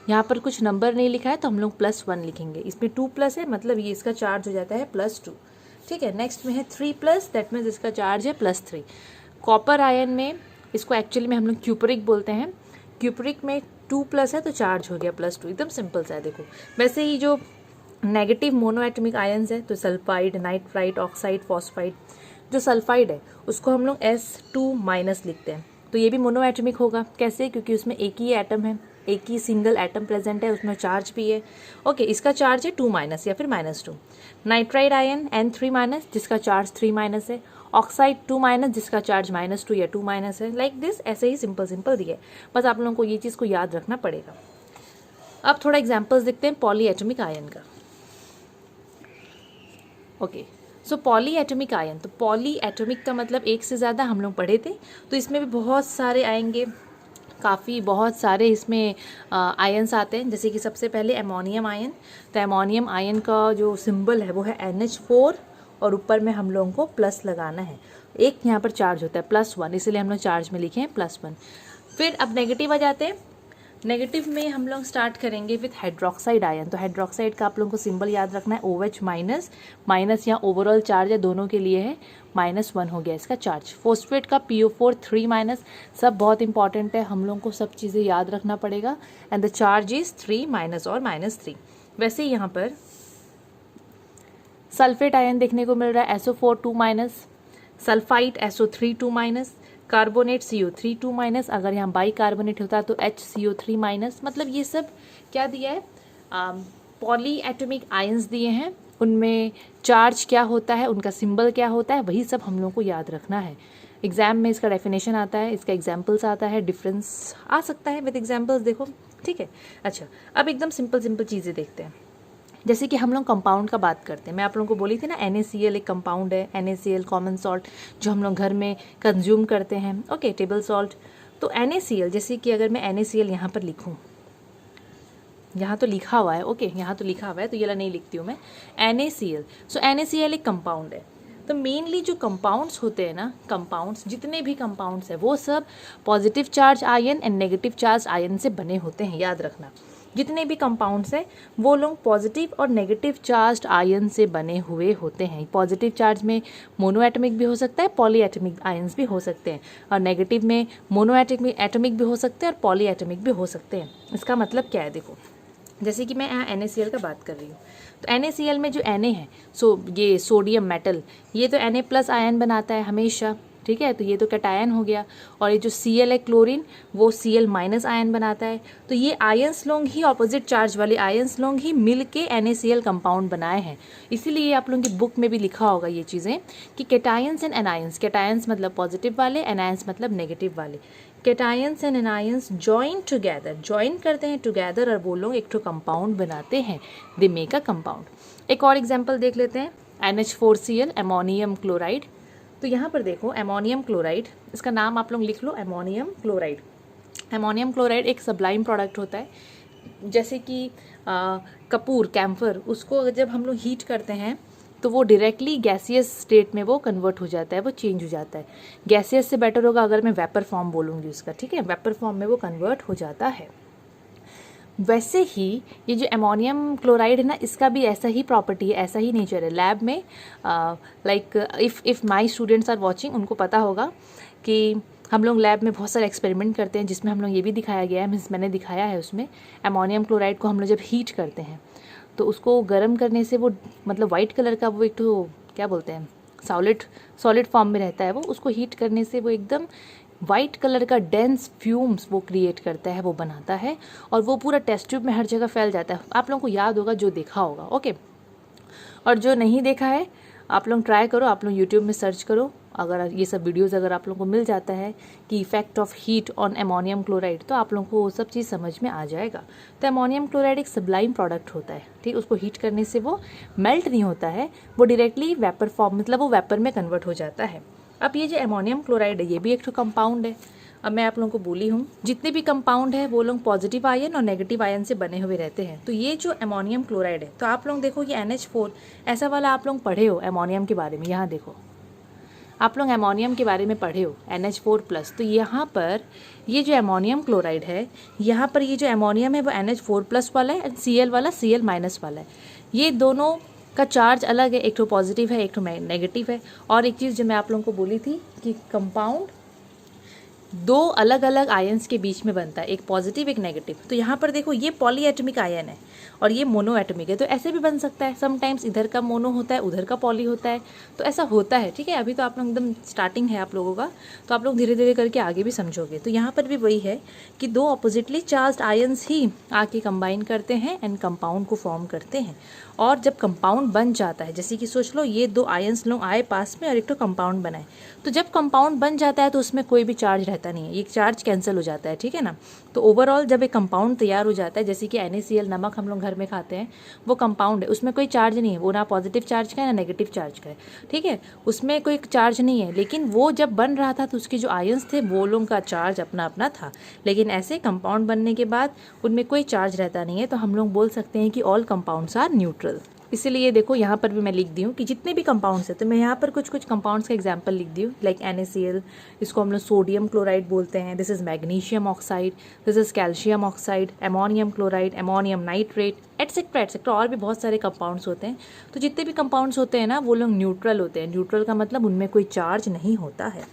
यहाँ पर कुछ नंबर नहीं लिखा है तो हम लोग +1 लिखेंगे। इसमें 2+ है मतलब ये इसका चार्ज हो जाता है +2, ठीक है। नेक्स्ट में है 3+, दैट मीन्स इसका चार्ज है +3। कॉपर आयन में इसको एक्चुअली में हम लोग क्यूपरिक बोलते हैं। क्यूपरिक में 2+ है तो चार्ज हो गया +2, एकदम सिंपल सा है। देखो वैसे ही जो नेगेटिव मोनो एटमिक आयन्स है तो सल्फाइड, नाइट्राइट, ऑक्साइड, फॉस्फाइड। जो सल्फाइड है उसको हम लोग S2- लिखते हैं। तो ये भी मोनो एटमिक होगा, कैसे? क्योंकि उसमें एक ही एटम है, एक ही सिंगल एटम प्रेजेंट है, उसमें चार्ज भी है। ओके, इसका चार्ज है 2- या फिर -2। नाइट्राइड आयन N3- जिसका चार्ज 3- है। ऑक्साइड 2- जिसका चार्ज -2 या 2- है। लाइक दिस, ऐसे ही सिंपल दिया है। बस आप लोगों को ये चीज़ को याद रखना पड़ेगा। अब थोड़ा एग्जाम्पल्स देखते हैं पॉली एटमिक आयन का। ओके, सो पॉली एटमिक आयन, तो पॉली एटमिक का मतलब एक से ज़्यादा हम लोग पढ़े थे, तो इसमें भी बहुत सारे आएंगे, बहुत सारे इसमें आयन्स आते हैं। जैसे कि सबसे पहले अमोनियम आयन। तो अमोनियम आयन का जो सिंबल है वो है NH4 और ऊपर में हम लोगों को प्लस लगाना है। एक यहाँ पर चार्ज होता है +1, इसलिए हम लोग चार्ज में लिखे हैं +1। फिर अब नेगेटिव आ जाते हैं। नेगेटिव में हम लोग स्टार्ट करेंगे विथ हाइड्रोक्साइड आयन। तो हाइड्रोक्साइड का आप लोगों को सिंबल याद रखना है OH-, माइनस यहाँ ओवरऑल चार्ज है दोनों के लिए है, -1 हो गया इसका चार्ज। फोस्फेट का PO4 3-, सब बहुत इंपॉर्टेंट है, हम लोगों को सब चीज़ें याद रखना पड़ेगा। एंड द चार्ज इज 3- और -3। वैसे ही यहाँ पर सल्फेट आयन देखने को मिल रहा है SO4 2-, sulphite SO3 2-, carbonate CO3 2-, अगर यहाँ बाई कार्बोनेट होता तो HCO3-। मतलब ये सब क्या दिया है, पॉली एटमिक आयंस दिए हैं, उनमें चार्ज क्या होता है, उनका सिंबल क्या होता है, वही सब हम लोगों को याद रखना है। एग्जाम में इसका डेफिनेशन आता है, इसका एग्जाम्पल्स आता है, डिफरेंस आ सकता है विद एग्जाम्पल्स, देखो ठीक है। अच्छा, अब एकदम सिंपल चीज़ें देखते हैं। जैसे कि हम लोग कंपाउंड का बात करते हैं, मैं आप लोगों को बोली थी ना NaCl एक कंपाउंड है, NaCl कॉमन सॉल्ट जो हम लोग घर में कंज्यूम करते हैं। Okay, table salt. तो NaCl, जैसे कि अगर मैं NaCl यहाँ पर लिखूँ, यहाँ तो लिखा हुआ है, ओके यहाँ तो लिखा हुआ है तो ये नहीं लिखती हूँ मैं, NaCl। सो NaCl एक कंपाउंड है। तो मेनली जो कंपाउंड्स होते हैं ना, कंपाउंड्स जितने भी कंपाउंड्स हैं वो सब positive charge ion and negative charge ion से बने होते हैं, याद रखना। जितने भी कंपाउंड्स हैं वो लोग पॉजिटिव और नेगेटिव चार्ज आयन से बने हुए होते हैं। पॉजिटिव चार्ज में मोनो एटमिक भी हो सकता है, पॉली एटमिक आयन्स भी हो सकते हैं, और नेगेटिव में मोनो एटमिक भी हो सकते हैं और पॉली एटमिक भी हो सकते हैं। इसका मतलब क्या है, देखो जैसे कि मैं यहाँ NaCl का बात कर रही हूँ, तो NaCl में जो Na है, ये सोडियम मेटल, ये तो Na+ आयन बनाता है हमेशा, ठीक है। तो ये तो कैटायन हो गया, और ये जो Cl है क्लोरीन, वो Cl- आयन बनाता है। तो ये आयंस लोग ही, ऑपोजिट चार्ज वाले आयंस लोग ही मिल के NaCl कंपाउंड बनाए हैं। इसीलिए आप लोगों की बुक में भी लिखा होगा ये चीज़ें कि कैटायंस एंड एनायंस, कैटायंस मतलब पॉजिटिव वाले, एनायंस मतलब नेगेटिव वाले। Cations and anions join together, join करते हैं टुगेदर, और वो लोग एक तो कंपाउंड बनाते हैं, दे मेक अ कंपाउंड। एक और एग्जांपल देख लेते हैं, NH4Cl अमोनियम क्लोराइड। तो यहाँ पर देखो अमोनियम क्लोराइड, इसका नाम आप लोग लिख लो, अमोनियम क्लोराइड। अमोनियम क्लोराइड एक सब्लाइम प्रोडक्ट होता है। जैसे कि कपूर, कैम्फर, उसको जब हम लोग हीट करते हैं तो वो डायरेक्टली गैसियस स्टेट में वो कन्वर्ट हो जाता है, वो चेंज हो जाता है। गैसियस से बेटर होगा अगर मैं वेपर फॉर्म बोलूँगी उसका, ठीक है, वेपर फॉर्म में वो कन्वर्ट हो जाता है। वैसे ही ये जो अमोनियम क्लोराइड है ना, इसका भी ऐसा ही प्रॉपर्टी है, ऐसा ही नेचर है। लैब में like if my students are watching, उनको पता होगा कि हम लोग लैब में बहुत सारे एक्सपेरिमेंट करते हैं, जिसमें हम लोग ये भी दिखाया गया है, मैंने दिखाया है उसमें, अमोनियम क्लोराइड को हम लोग जब हीट करते हैं तो उसको गर्म करने से वो मतलब वाइट कलर का वो एक तो क्या बोलते हैं सॉलिड फॉर्म में रहता है वो, उसको हीट करने से वो एकदम वाइट कलर का डेंस फ्यूम्स वो क्रिएट करता है, वो बनाता है, और वो पूरा टेस्ट ट्यूब में हर जगह फैल जाता है। आप लोगों को याद होगा जो देखा होगा, ओके। और जो नहीं देखा है आप लोग ट्राई करो, आप लोग यूट्यूब में सर्च करो, अगर ये सब वीडियोस अगर आप लोगों को मिल जाता है कि effect of heat on ammonium chloride, तो आप लोगों को वो सब चीज़ समझ में आ जाएगा। तो अमोनियम क्लोराइड एक सब्लाइम प्रोडक्ट होता है, ठीक। उसको हीट करने से वो मेल्ट नहीं होता है, वो डायरेक्टली वेपर फॉर्म, मतलब वो वेपर में कन्वर्ट हो जाता है। अब ये जो अमोनियम क्लोराइड है ये भी एक तो कंपाउंड है। अब मैं आप लोगों को बोली हूँ जितने भी कंपाउंड है वो लोग पॉजिटिव आयन और नेगेटिव आयन से बने हुए रहते हैं। तो ये जो अमोनियम क्लोराइड है, तो आप लोग देखो ये NH4 ऐसा वाला आप लोग पढ़े हो अमोनियम के बारे में। यहाँ देखो आप लोग अमोनियम के बारे में पढ़े हो NH4+। तो यहाँ पर ये जो अमोनियम क्लोराइड है, यहाँ पर ये जो अमोनियम है वो NH4+ वाला है, Cl वाला Cl- वाला है। ये दोनों का चार्ज अलग है, एक तो पॉजिटिव है एक तो नेगेटिव है। और एक चीज़ जो मैं आप लोगों को बोली थी कि कंपाउंड दो अलग अलग आयंस के बीच में बनता है, एक पॉजिटिव एक नेगेटिव। तो यहाँ पर देखो ये पॉलीएटमिक आयन है और ये मोनोएटमिक है, तो ऐसे भी बन सकता है। समटाइम्स इधर का मोनो होता है उधर का पॉली होता है, तो ऐसा होता है, ठीक है। अभी तो आप लोग एकदम स्टार्टिंग है आप लोगों का, तो आप लोग धीरे धीरे करके आगे भी समझोगे। तो यहाँ पर भी वही है कि दो अपोजिटली चार्ज्ड आयंस ही आके कंबाइन करते हैं एंड कंपाउंड को फॉर्म करते हैं। और जब कंपाउंड बन जाता है, जैसे कि सोच लो ये दो आयंस लोग आए पास में और एक तो कंपाउंड बनाए, तो जब कंपाउंड बन जाता है तो उसमें कोई भी चार्ज रहता नहीं है, ये चार्ज कैंसिल हो जाता है, ठीक है ना। तो ओवरऑल जब एक कंपाउंड तैयार हो जाता है, जैसे कि NaCl नमक हम लोग घर में खाते हैं, वो कंपाउंड है, उसमें कोई चार्ज नहीं है, वो ना पॉजिटिव चार्ज का है ना नेगेटिव चार्ज का है, ठीक है, उसमें कोई चार्ज नहीं है। लेकिन वो जब बन रहा था तो उसके जो आयंस थे वो लोगों का चार्ज अपना अपना था। लेकिन ऐसे कंपाउंड बनने के बाद उनमें कोई चार्ज रहता नहीं है, तो हम लोग बोल सकते हैं कि ऑल कंपाउंड्स आर न्यूट्रल। इसीलिए देखो यहाँ पर भी मैं लिख दी हूँ कि जितने भी कंपाउंड्स हैं, तो मैं यहाँ पर कुछ कुछ कंपाउंड्स का एग्जांपल लिख दी हूँ, लाइक NaCl, इसको हम लोग सोडियम क्लोराइड बोलते हैं, this is magnesium oxide, this is calcium oxide, ammonium chloride, ammonium nitrate, etcetera etcetera, और भी बहुत सारे कंपाउंड्स होते हैं। तो जितने भी कंपाउंड्स होते हैं ना वो लोग न्यूट्रल होते हैं। न्यूट्रल का मतलब उनमें कोई चार्ज नहीं होता है।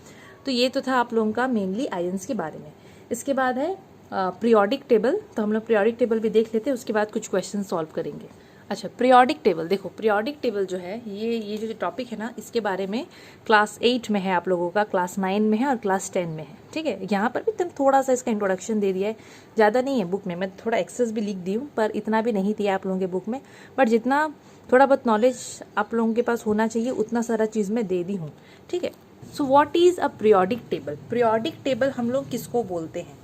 तो ये तो था आप लोगों का मेनली आयंस के बारे में। इसके बाद है पीरियोडिक टेबल, तो हम लोग पीरियोडिक टेबल भी देख लेते हैं, उसके बाद कुछ क्वेश्चन सॉल्व करेंगे। अच्छा, पीरियोडिक टेबल देखो, पीरियोडिक टेबल जो है ये जो टॉपिक है ना, इसके बारे में क्लास 8 में है आप लोगों का, क्लास 9 में है और क्लास 10 में है, ठीक है। यहाँ पर भी तुम थोड़ा सा इसका इंट्रोडक्शन दे दिया है, ज़्यादा नहीं है बुक में, मैं थोड़ा एक्सेस भी लिख दी हूँ, पर इतना भी नहीं दिया आप लोगों के बुक में, बट जितना थोड़ा बहुत नॉलेज आप लोगों के पास होना चाहिए उतना सारा चीज़ मैं दे दी हूँ, ठीक है। So what is a periodic table? Periodic table हम लोग किसको बोलते हैं?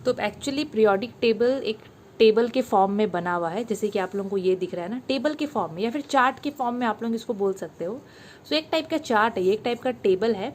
तो एक्चुअली पीरियोडिक टेबल एक टेबल के फॉर्म में बना हुआ है, जैसे कि आप लोगों को ये दिख रहा है ना, टेबल के फॉर्म में या फिर चार्ट के फॉर्म में आप लोग इसको बोल सकते हो। सो एक टाइप का चार्ट है, ये एक टाइप का टेबल है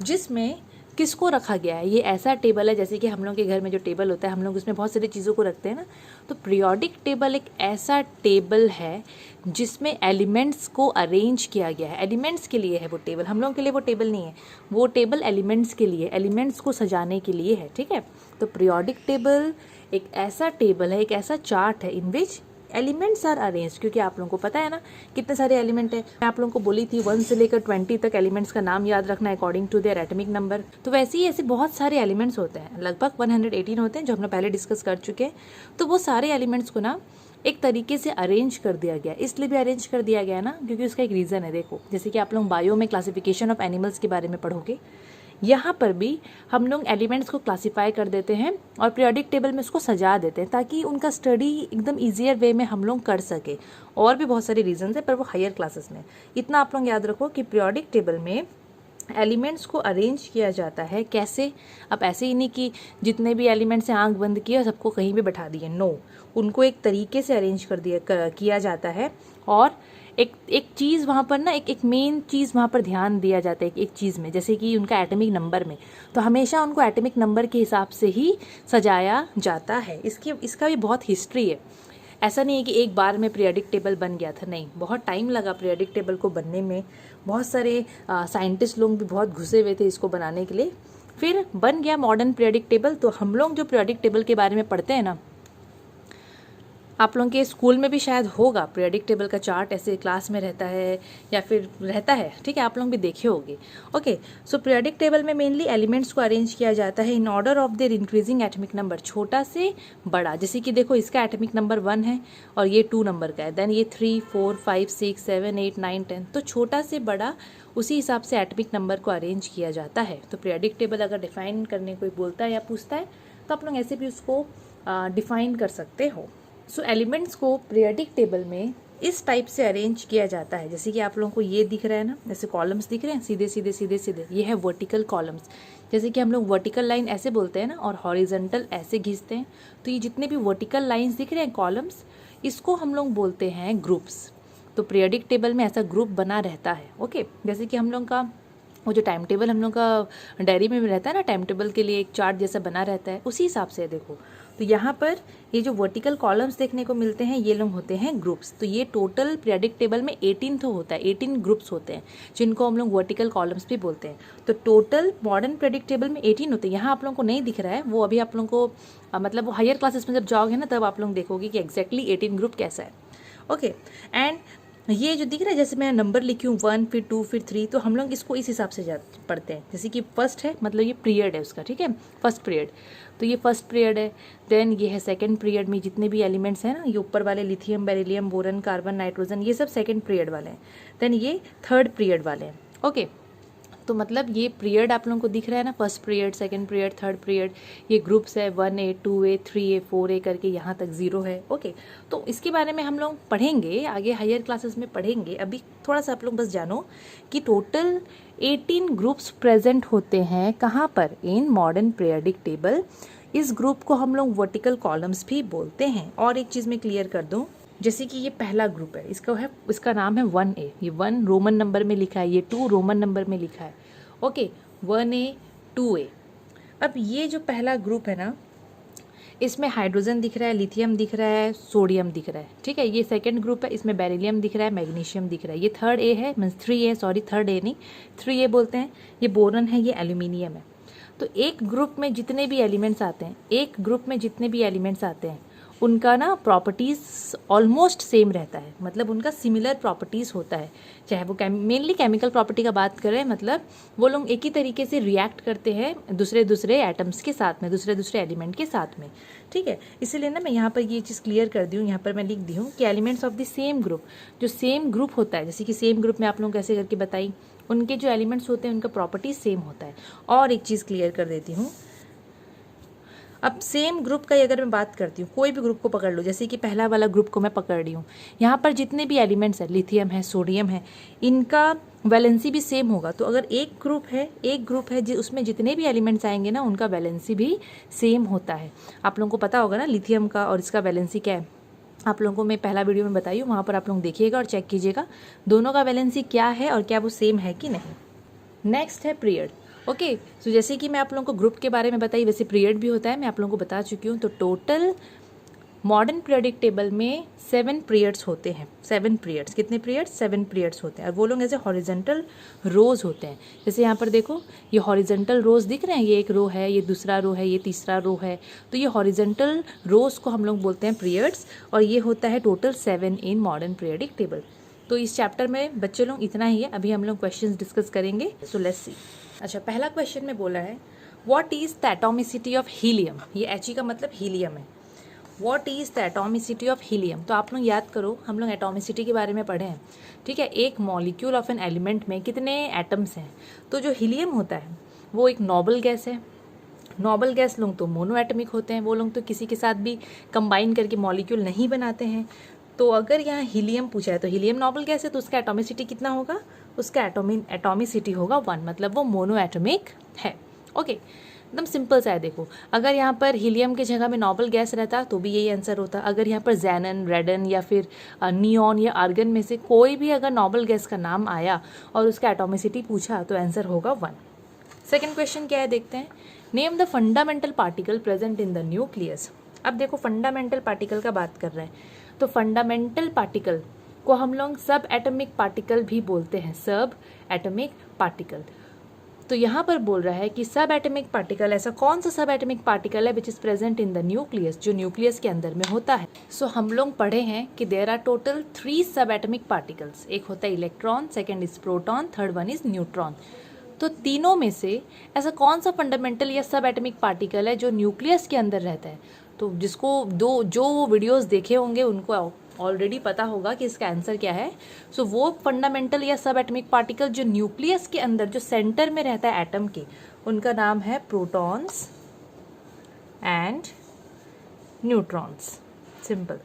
जिसमें किसको रखा गया है। ये ऐसा टेबल है जैसे कि हम लोग के घर में जो टेबल होता है, हम लोग उसमें बहुत सारी चीज़ों को रखते हैं ना, तो पीरियोडिक टेबल एक ऐसा टेबल है जिसमें एलिमेंट्स को अरेंज किया गया है। एलिमेंट्स के लिए है वो टेबल, हम लोगों के लिए वो टेबल नहीं है, वो टेबल एलिमेंट्स के लिए, एलिमेंट्स को सजाने के लिए है, ठीक है। तो पीरियोडिक टेबल एक ऐसा टेबल है, एक ऐसा चार्ट है इन विच एलिमेंट्स आर अरेंज, क्योंकि आप लोगों को पता है ना कितने सारे एलिमेंट है। मैं आप लोगों को बोली थी 1 से लेकर 20 तक एलिमेंट्स का नाम याद रखना according to their atomic number. तो वैसे ही ऐसे बहुत सारे एलिमेंट्स होते हैं, लगभग 118 होते हैं जो हमने पहले डिस्कस कर चुके हैं। तो वो सारे एलिमेंट्स को ना एक तरीके से अरेंज कर दिया गया, इसलिए भी अरेंज कर दिया गया ना क्योंकि उसका एक रीज़न है। देखो, जैसे कि आप लोग बायो में क्लासिफिकेशन ऑफ एनिमल्स के बारे में पढ़ोगे, यहाँ पर भी हम लोग एलिमेंट्स को क्लासिफाई कर देते हैं और पीरियोडिक टेबल में उसको सजा देते हैं ताकि उनका स्टडी एकदम ईजियर वे में हम लोग कर सके। और भी बहुत सारे रीजंस है पर वो हायर क्लासेस में। इतना आप लोग याद रखो कि पीरियोडिक टेबल में एलिमेंट्स को अरेंज किया जाता है। कैसे? अब ऐसे ही नहीं कि जितने भी एलिमेंट्स हैं आंख बंद किए और सबको कहीं भी बैठा दिए, नो, उनको एक तरीके से अरेंज किया जाता है। और एक चीज़ वहाँ पर ना, एक मेन चीज़ वहाँ पर ध्यान दिया जाता है एक चीज़ में, जैसे कि उनका एटॉमिक नंबर में, तो हमेशा उनको एटॉमिक नंबर के हिसाब से ही सजाया जाता है। इसका भी बहुत हिस्ट्री है। ऐसा नहीं है कि एक बार में पीरियोडिक टेबल बन गया था, नहीं, बहुत टाइम लगा पीरियोडिक टेबल को बनने में। बहुत सारे साइंटिस्ट लोग भी बहुत घुसे हुए थे इसको बनाने के लिए, फिर बन गया मॉडर्न पीरियोडिक टेबल। तो हम लोग जो पीरियोडिक टेबल के बारे में पढ़ते हैं ना, आप लोगों के स्कूल में भी शायद होगा पीरियोडिक टेबल का चार्ट, ऐसे क्लास में रहता है या फिर रहता है, ठीक है, आप लोग भी देखे होंगे। ओके, सो पीरियोडिक टेबल में मेनली एलिमेंट्स को अरेंज किया जाता है in order of their increasing atomic number, छोटा से बड़ा। जैसे कि देखो इसका एटॉमिक नंबर 1 है और ये 2 नंबर का है, देन ये 3 4 5 6 7 8 9 10, तो छोटा से बड़ा उसी हिसाब से एटॉमिक नंबर को अरेंज किया जाता है। तो पीरियोडिक टेबल अगर डिफाइन करने कोई बोलता है या पूछता है तो आप लोग ऐसे भी उसको डिफाइन कर सकते हो। सो एलिमेंट्स को पीरियोडिक टेबल में इस टाइप से अरेंज किया जाता है, जैसे कि आप लोगों को ये दिख रहा है ना, जैसे कॉलम्स दिख रहे हैं सीधे सीधे सीधे सीधे, ये है वर्टिकल कॉलम्स। जैसे कि हम लोग वर्टिकल लाइन ऐसे बोलते हैं ना और हॉरिजॉन्टल ऐसे खींचते हैं, तो ये जितने भी वर्टिकल लाइंस दिख रहे हैं कॉलम्स, इसको हम लोग बोलते हैं ग्रुप्स। तो पीरियोडिक टेबल में ऐसा ग्रुप बना रहता है। ओके, जैसे कि हम लोग का वो जो टाइम टेबल हम लोग का डायरी में भी रहता है ना, टाइम टेबल के लिए एक चार्ट जैसा बना रहता है, उसी हिसाब से देखो। तो यहाँ पर ये जो वर्टिकल कॉलम्स देखने को मिलते हैं ये लोग होते हैं ग्रुप्स। तो ये टोटल पीरियोडिक टेबल में 18 तो होता है, 18 ग्रुप्स होते हैं जिनको हम लोग वर्टिकल कॉलम्स भी बोलते हैं। तो टोटल मॉडर्न पीरियोडिक टेबल में 18 होते हैं। यहाँ आप लोगों को नहीं दिख रहा है, वो अभी आप लोगों को मतलब वो हायर क्लासेस में जब जाओगे ना तब आप लोग देखोगे कि एग्जैक्टली 18 ग्रुप कैसा है। ओके, एंड ये जो दिख रहा है, जैसे मैं नंबर लिखी हूँ 1 फिर 2 फिर 3, तो हम लोग इसको इस हिसाब से पढ़ते हैं। जैसे कि फर्स्ट है मतलब ये पीरियड है उसका, ठीक है, फर्स्ट पीरियड, तो ये फर्स्ट पीरियड है। देन ये है सेकंड पीरियड में जितने भी एलिमेंट्स हैं ना, ये ऊपर वाले lithium beryllium boron carbon nitrogen, ये सब सेकंड पीरियड वाले हैं। देन ये थर्ड पीरियड वाले हैं। ओके, तो मतलब ये पीरियड आप लोगों को दिख रहा है ना, first period, second period, third period, ये ग्रुप्स है 1A 2A 3A 4A करके यहाँ तक 0 है। ओके, तो इसके बारे में हम लोग पढ़ेंगे आगे, हायर क्लासेस में पढ़ेंगे। अभी थोड़ा सा आप लोग बस जानो कि टोटल 18 ग्रुप्स प्रेजेंट होते हैं कहाँ पर, इन मॉडर्न पीरियोडिक टेबल। इस ग्रुप को हम लोग वर्टिकल कॉलम्स भी बोलते हैं। और एक चीज़ मैं क्लियर कर दूँ, जैसे कि ये पहला ग्रुप है, इसका नाम है 1A, ये 1 रोमन नंबर में लिखा है, ये 2 रोमन नंबर में लिखा है। Okay, 1A 2A। अब ये जो पहला ग्रुप है ना, इसमें हाइड्रोजन दिख रहा है, लिथियम दिख रहा है, सोडियम दिख रहा है, ठीक है। ये सेकंड ग्रुप है, इसमें बेरिलियम दिख रहा है, मैग्नीशियम दिख रहा है। ये थर्ड ए है, means 3A, sorry third A नहीं 3A बोलते हैं। ये बोरन है, ये एल्यूमिनियम है। तो एक ग्रुप में जितने भी एलिमेंट्स आते हैं उनका ना प्रॉपर्टीज़ ऑलमोस्ट सेम रहता है, मतलब उनका सिमिलर प्रॉपर्टीज़ होता है। चाहे वो मेनली केमिकल प्रॉपर्टी का बात करें, मतलब वो लोग एक ही तरीके से रिएक्ट करते हैं दूसरे एटम्स के साथ में, दूसरे एलिमेंट के साथ में, ठीक है। इसीलिए ना मैं यहाँ पर ये चीज़ क्लियर कर दी हूँ, यहाँ पर मैं लिख दी हूँ कि elements of the same group, जो सेम ग्रुप होता है, जैसे कि सेम ग्रुप में आप लोग कैसे करके बताई, उनके जो एलिमेंट्स होते हैं उनका प्रॉपर्टीज सेम होता है। और एक चीज़ क्लियर कर देती हूँ, अब सेम ग्रुप का अगर मैं बात करती हूँ, कोई भी ग्रुप को पकड़ लो, जैसे कि पहला वाला ग्रुप को मैं पकड़ रही हूँ, यहाँ पर जितने भी एलिमेंट्स हैं, लिथियम है, सोडियम है, इनका वैलेंसी भी सेम होगा। तो अगर एक ग्रुप है उसमें जितने भी एलिमेंट्स आएंगे ना, उनका वैलेंसी भी सेम होता है। आप लोगों को पता होगा ना लिथियम का और इसका वैलेंसी क्या है, आप लोगों को मैं पहला वीडियो में बताई हूँ, वहाँ पर आप लोग देखिएगा और चेक कीजिएगा दोनों का वैलेंसी क्या है और क्या वो सेम है कि नहीं। नेक्स्ट है पीरियड। ओके, सो जैसे कि मैं आप लोगों को ग्रुप के बारे में बताई, वैसे पीरियड भी होता है, मैं आप लोगों को बता चुकी हूँ। तो टोटल मॉडर्न पीरियोडिक टेबल में 7 पीरियड्स होते हैं। 7 पीरियड्स, कितने पीरियड्स? 7 पीरियड्स होते हैं। और वो लोग ऐसे हॉरिजॉन्टल रोज होते हैं। जैसे यहाँ पर देखो, ये हॉरिजॉन्टल रोज दिख रहे हैं, ये एक रो है, ये दूसरा रो है, ये तीसरा रो है। तो ये हॉरिजॉन्टल रोज को हम लोग बोलते हैं पीरियड्स, और ये होता है total 7 in modern periodic table. तो इस चैप्टर में बच्चे लोग इतना ही है, अभी हम लोग क्वेश्चंस डिस्कस करेंगे। So let's see. अच्छा, पहला क्वेश्चन में बोला है what is the atomicity of helium. ये He का मतलब हीलियम है। What is the atomicity of helium. तो आप लोग याद करो, हम लोग एटॉमिसिटी के बारे में पढ़े हैं, ठीक है। एक मॉलिक्यूल ऑफ एन एलिमेंट में कितने एटम्स हैं। तो जो हीलियम होता है वो एक नोबल गैस है। नोबल गैस लोग तो मोनो एटमिक होते हैं, वो लोग तो किसी के साथ भी कंबाइन करके मॉलिक्यूल नहीं बनाते हैं। तो अगर यहाँ हीलियम पूछा है तो हीलियम नोबल गैस है, तो उसका एटॉमिसिटी कितना होगा? उसका एटॉमिसिटी होगा 1, मतलब वो मोनो एटमिक है। ओके, एकदम सिंपल सा है। देखो, अगर यहाँ पर हीलियम की जगह में नोबल गैस रहता तो भी यही आंसर होता। अगर यहाँ पर ज़ैनन, रेडन या फिर नियॉन या आर्गन में से कोई भी अगर नोबल गैस का नाम आया और उसका एटॉमिसिटी पूछा तो आंसर होगा 1। सेकेंड क्वेश्चन क्या है, देखते हैं। Name the fundamental particle present in the nucleus. अब देखो, फंडामेंटल पार्टिकल का बात कर रहे हैं, तो फंडामेंटल पार्टिकल को हम लोग सब एटमिक पार्टिकल भी बोलते हैं, सब एटमिक पार्टिकल। तो यहाँ पर बोल रहा है कि सब एटमिक पार्टिकल, ऐसा कौन सा सब एटमिक पार्टिकल है which is present in the nucleus, जो न्यूक्लियस के अंदर में होता है। सो हम लोग पढ़े हैं कि देयर आर टोटल 3 सब एटमिक पार्टिकल्स, एक होता है electron, second is proton, third one is neutron. तो तीनों में से ऐसा कौन सा फंडामेंटल या सब एटमिक पार्टिकल है जो न्यूक्लियस के अंदर रहता है। तो जिसको जो वो वीडियोस देखे होंगे उनको ऑलरेडी पता होगा कि इसका आंसर क्या है। सो वो फंडामेंटल या सब एटमिक पार्टिकल जो न्यूक्लियस के अंदर, जो सेंटर में रहता है एटम के, उनका नाम है प्रोटॉन्स एंड न्यूट्रॉन्स। सिंपल।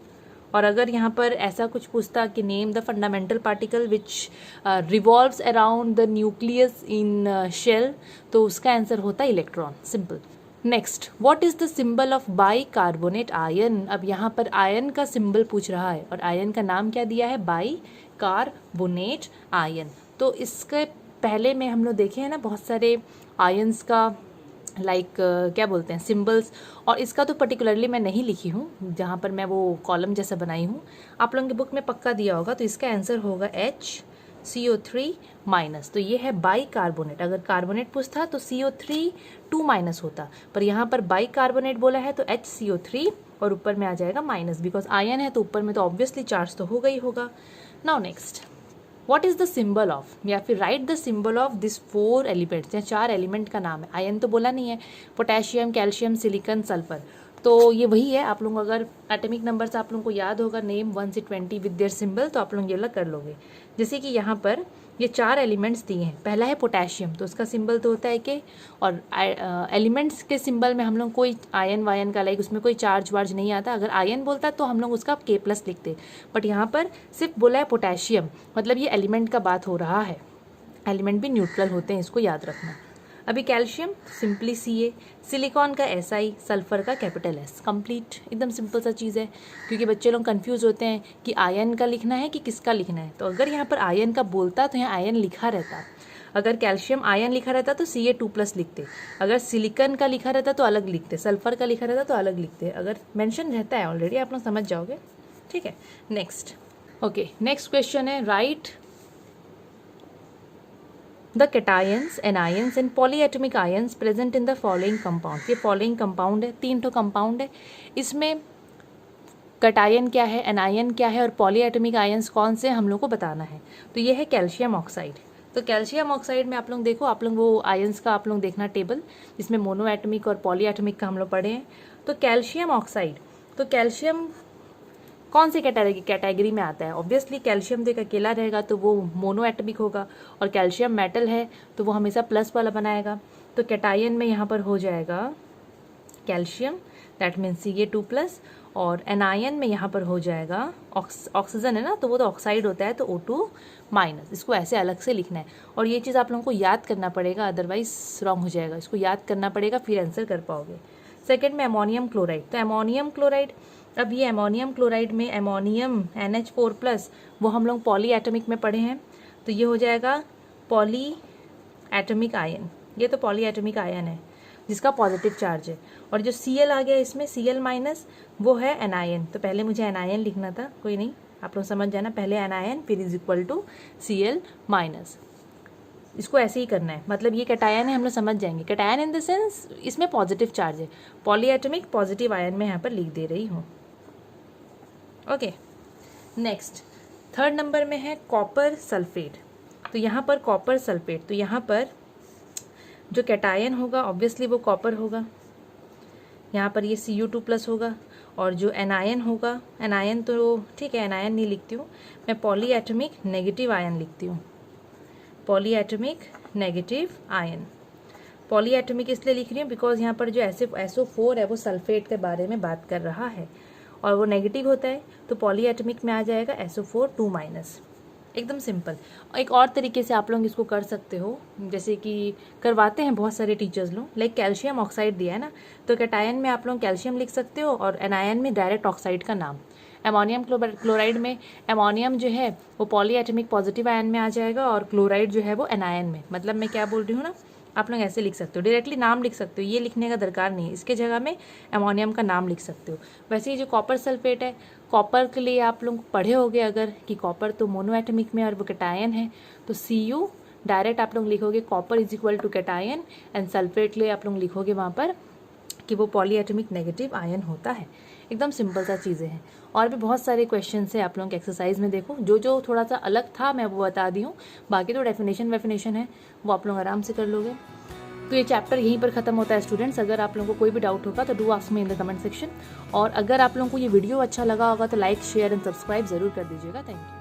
और अगर यहाँ पर ऐसा कुछ पूछता कि name the fundamental particle which revolves around the nucleus in shell, तो उसका आंसर होता है electron. Simple. Next, what is the symbol of bicarbonate ion. अब यहाँ पर आयन का सिंबल पूछ रहा है और आयन का नाम क्या दिया है, बाई कार्बोनेट आयन। तो इसके पहले में हम लोग देखे हैं ना बहुत सारे आयन्स का क्या बोलते हैं सिंबल्स, और इसका तो पर्टिकुलरली मैं नहीं लिखी हूँ, जहाँ पर मैं वो कॉलम जैसा बनाई हूँ, आप लोगों की बुक में पक्का दिया होगा। तो इसका आंसर होगा HCO3 माइनस। तो ये है बाई कार्बोनेट। अगर कार्बोनेट पूछता तो CO3 2 माइनस होता, पर यहाँ पर बाई कार्बोनेट बोला है तो HCO3 और ऊपर में आ जाएगा माइनस, बिकॉज आयन है तो ऊपर में तो ऑब्वियसली चार्ज तो होगा ही होगा। Now next, what is the symbol of, या फिर right the symbol of this 4 elements, या 4 एलिमेंट का नाम है। आयन तो बोला नहीं है, पोटेशियम, कैल्शियम, सिलिकॉन, सल्फर। तो ये वही है। आप लोग अगर एटॉमिक नंबर्स आप लोगों को याद होगा नेम 1 से 20 विद देयर सिंबल, तो आप लोग ये वाला कर लोगे। जैसे कि यहाँ पर ये 4 एलिमेंट्स दिए हैं। पहला है पोटेशियम, तो उसका सिंबल तो होता है के, और एलिमेंट्स के सिंबल में हम लोग कोई आयन वायन का उसमें कोई चार्ज वार्ज नहीं आता। अगर आयन बोलता तो हम लोग उसका K+ लिखते, बट यहाँ पर सिर्फ बोला है पोटेशियम, मतलब ये एलिमेंट का बात हो रहा है। एलिमेंट भी न्यूट्रल होते हैं, इसको याद रखना। अभी कैल्शियम सिंपली Ca, सिलिकॉन का Si, सल्फर का S। कंप्लीट, एकदम सिंपल सा चीज़ है। क्योंकि बच्चे लोग कंफ्यूज होते हैं कि आयन का लिखना है कि किसका लिखना है। तो अगर यहाँ पर आयन का बोलता तो यहाँ आयन लिखा रहता। अगर कैल्शियम आयन लिखा रहता तो Ca2+ लिखते, अगर सिलिकॉन का लिखा रहता तो अलग लिखते, सल्फर का लिखा रहता तो अलग लिखते। अगर मेंशन रहता है ऑलरेडी, आप लोग समझ जाओगे। ठीक है, नेक्स्ट। ओके, नेक्स्ट क्वेश्चन है, right the cations, anions and polyatomic ions present in the following compound। ये following compound है, 3 तो compound है। इसमें कटायन क्या है, एनायन क्या है और पॉलीएटमिक आयंस कौन से हम लोग को बताना है। तो ये है कैल्शियम ऑक्साइड। तो कैल्शियम ऑक्साइड में आप लोग देखो, आप लोग वो आयंस का आप लोग देखना टेबल, जिसमें मोनोएटमिक और पॉलीएटमिक का हम लोग पढ़े हैं। तो कैल्शियम ऑक्साइड, तो कैल्शियम कौन सी कैटेगरी में आता है। ऑब्वियसली कैल्शियम तो एक अकेला रहेगा तो वो मोनोएटमिक होगा, और कैल्शियम मेटल है तो वो हमेशा प्लस वाला बनाएगा। तो कैटायन में यहाँ पर हो जाएगा कैल्शियम, दैट मीन्स Ca2+, और एनायन में यहाँ पर हो जाएगा ऑक्सीजन है ना, तो वो तो ऑक्साइड होता है तो O2-। इसको ऐसे अलग से लिखना है, और ये चीज़ आप लोगों को याद करना पड़ेगा, अदरवाइज रॉन्ग हो जाएगा। इसको याद करना पड़ेगा फिर आंसर कर पाओगे। सेकेंड में अमोनियम क्लोराइड। तो अमोनियम क्लोराइड, अब ये अमोनियम क्लोराइड में अमोनियम NH4+, वो हम लोग पॉलीएटमिक में पढ़े हैं, तो ये हो जाएगा पॉलीएटमिक आयन। ये तो पॉलीएटमिक आयन है जिसका पॉजिटिव चार्ज है। और जो Cl आ गया इसमें, Cl-, वो है एनायन। तो पहले मुझे एनायन लिखना था, कोई नहीं, आप लोग समझ जाना, पहले एनायन फिर = Cl-। इसको ऐसे ही करना है, मतलब ये कैटायन है, हम लोग समझ जाएंगे। कैटायन इन द सेंस इसमें पॉजिटिव चार्ज है, पॉलीएटमिक पॉजिटिव आयन में यहाँ पर लिख दे रही हूँ। ओके, नेक्स्ट थर्ड नंबर में है कॉपर सल्फेट। तो यहाँ पर कॉपर सल्फेट, तो यहाँ पर जो कैटायन होगा ऑब्वियसली वो कॉपर होगा, यहाँ पर ये Cu2+ होगा, और जो एनायन होगा, एनायन तो ठीक है, एनायन नहीं लिखती हूँ मैं, पॉलीएटमिक नेगेटिव आयन लिखती हूँ, पॉलीएटमिक नेगेटिव आयन। पॉलीएटमिक इसलिए लिख रही हूँ बिकॉज यहाँ पर जो SO4 है वो सल्फेट के बारे में बात कर रहा है, और वो नेगेटिव होता है, तो पॉलीएटमिक में आ जाएगा SO4 2-। एकदम सिंपल। एक और तरीके से आप लोग इसको कर सकते हो, जैसे कि करवाते हैं बहुत सारे टीचर्स लोग, लाइक कैल्शियम ऑक्साइड दिया है ना, तो कैटायन में आप लोग कैल्शियम लिख सकते हो, और एनायन में डायरेक्ट ऑक्साइड का नाम। अमोनियम क्लोराइड में अमोनियम जो है वो पॉलीएटमिक पॉजिटिव आयन में आ जाएगा, और क्लोराइड जो है वो एनायन में। मतलब मैं क्या बोल रही हूँ ना, आप लोग ऐसे लिख सकते हो, डायरेक्टली नाम लिख सकते हो, ये लिखने का दरकार नहीं है, इसके जगह में अमोनियम का नाम लिख सकते हो। वैसे ही जो कॉपर सल्फेट है, कॉपर के लिए आप लोग पढ़े होगे अगर, कि कॉपर तो मोनोएटमिक में और वो कैटायन है, तो Cu डायरेक्ट आप लोग लिखोगे copper is equal to cation and sulphate ले आप लोग लिखोगे वहाँ पर कि वो पॉलीएटॉमिक नेगेटिव आयन होता है। एकदम सिंपल सा चीज़ें हैं। और भी बहुत सारे क्वेश्चन है आप लोगों के एक्सरसाइज में, देखो जो जो थोड़ा सा अलग था मैं वो बता दी हूँ, बाकी तो डेफिनेशन है वो आप लोग आराम से कर लोगे। तो ये चैप्टर यहीं पर खत्म होता है स्टूडेंट्स। अगर आप लोगों को कोई भी डाउट होगा तो do ask me in the comment section. और अगर आप लोगों को ये वीडियो अच्छा लगा होगा तो लाइक शेयर एंड सब्सक्राइब ज़रूर कर दीजिएगा। Thank you.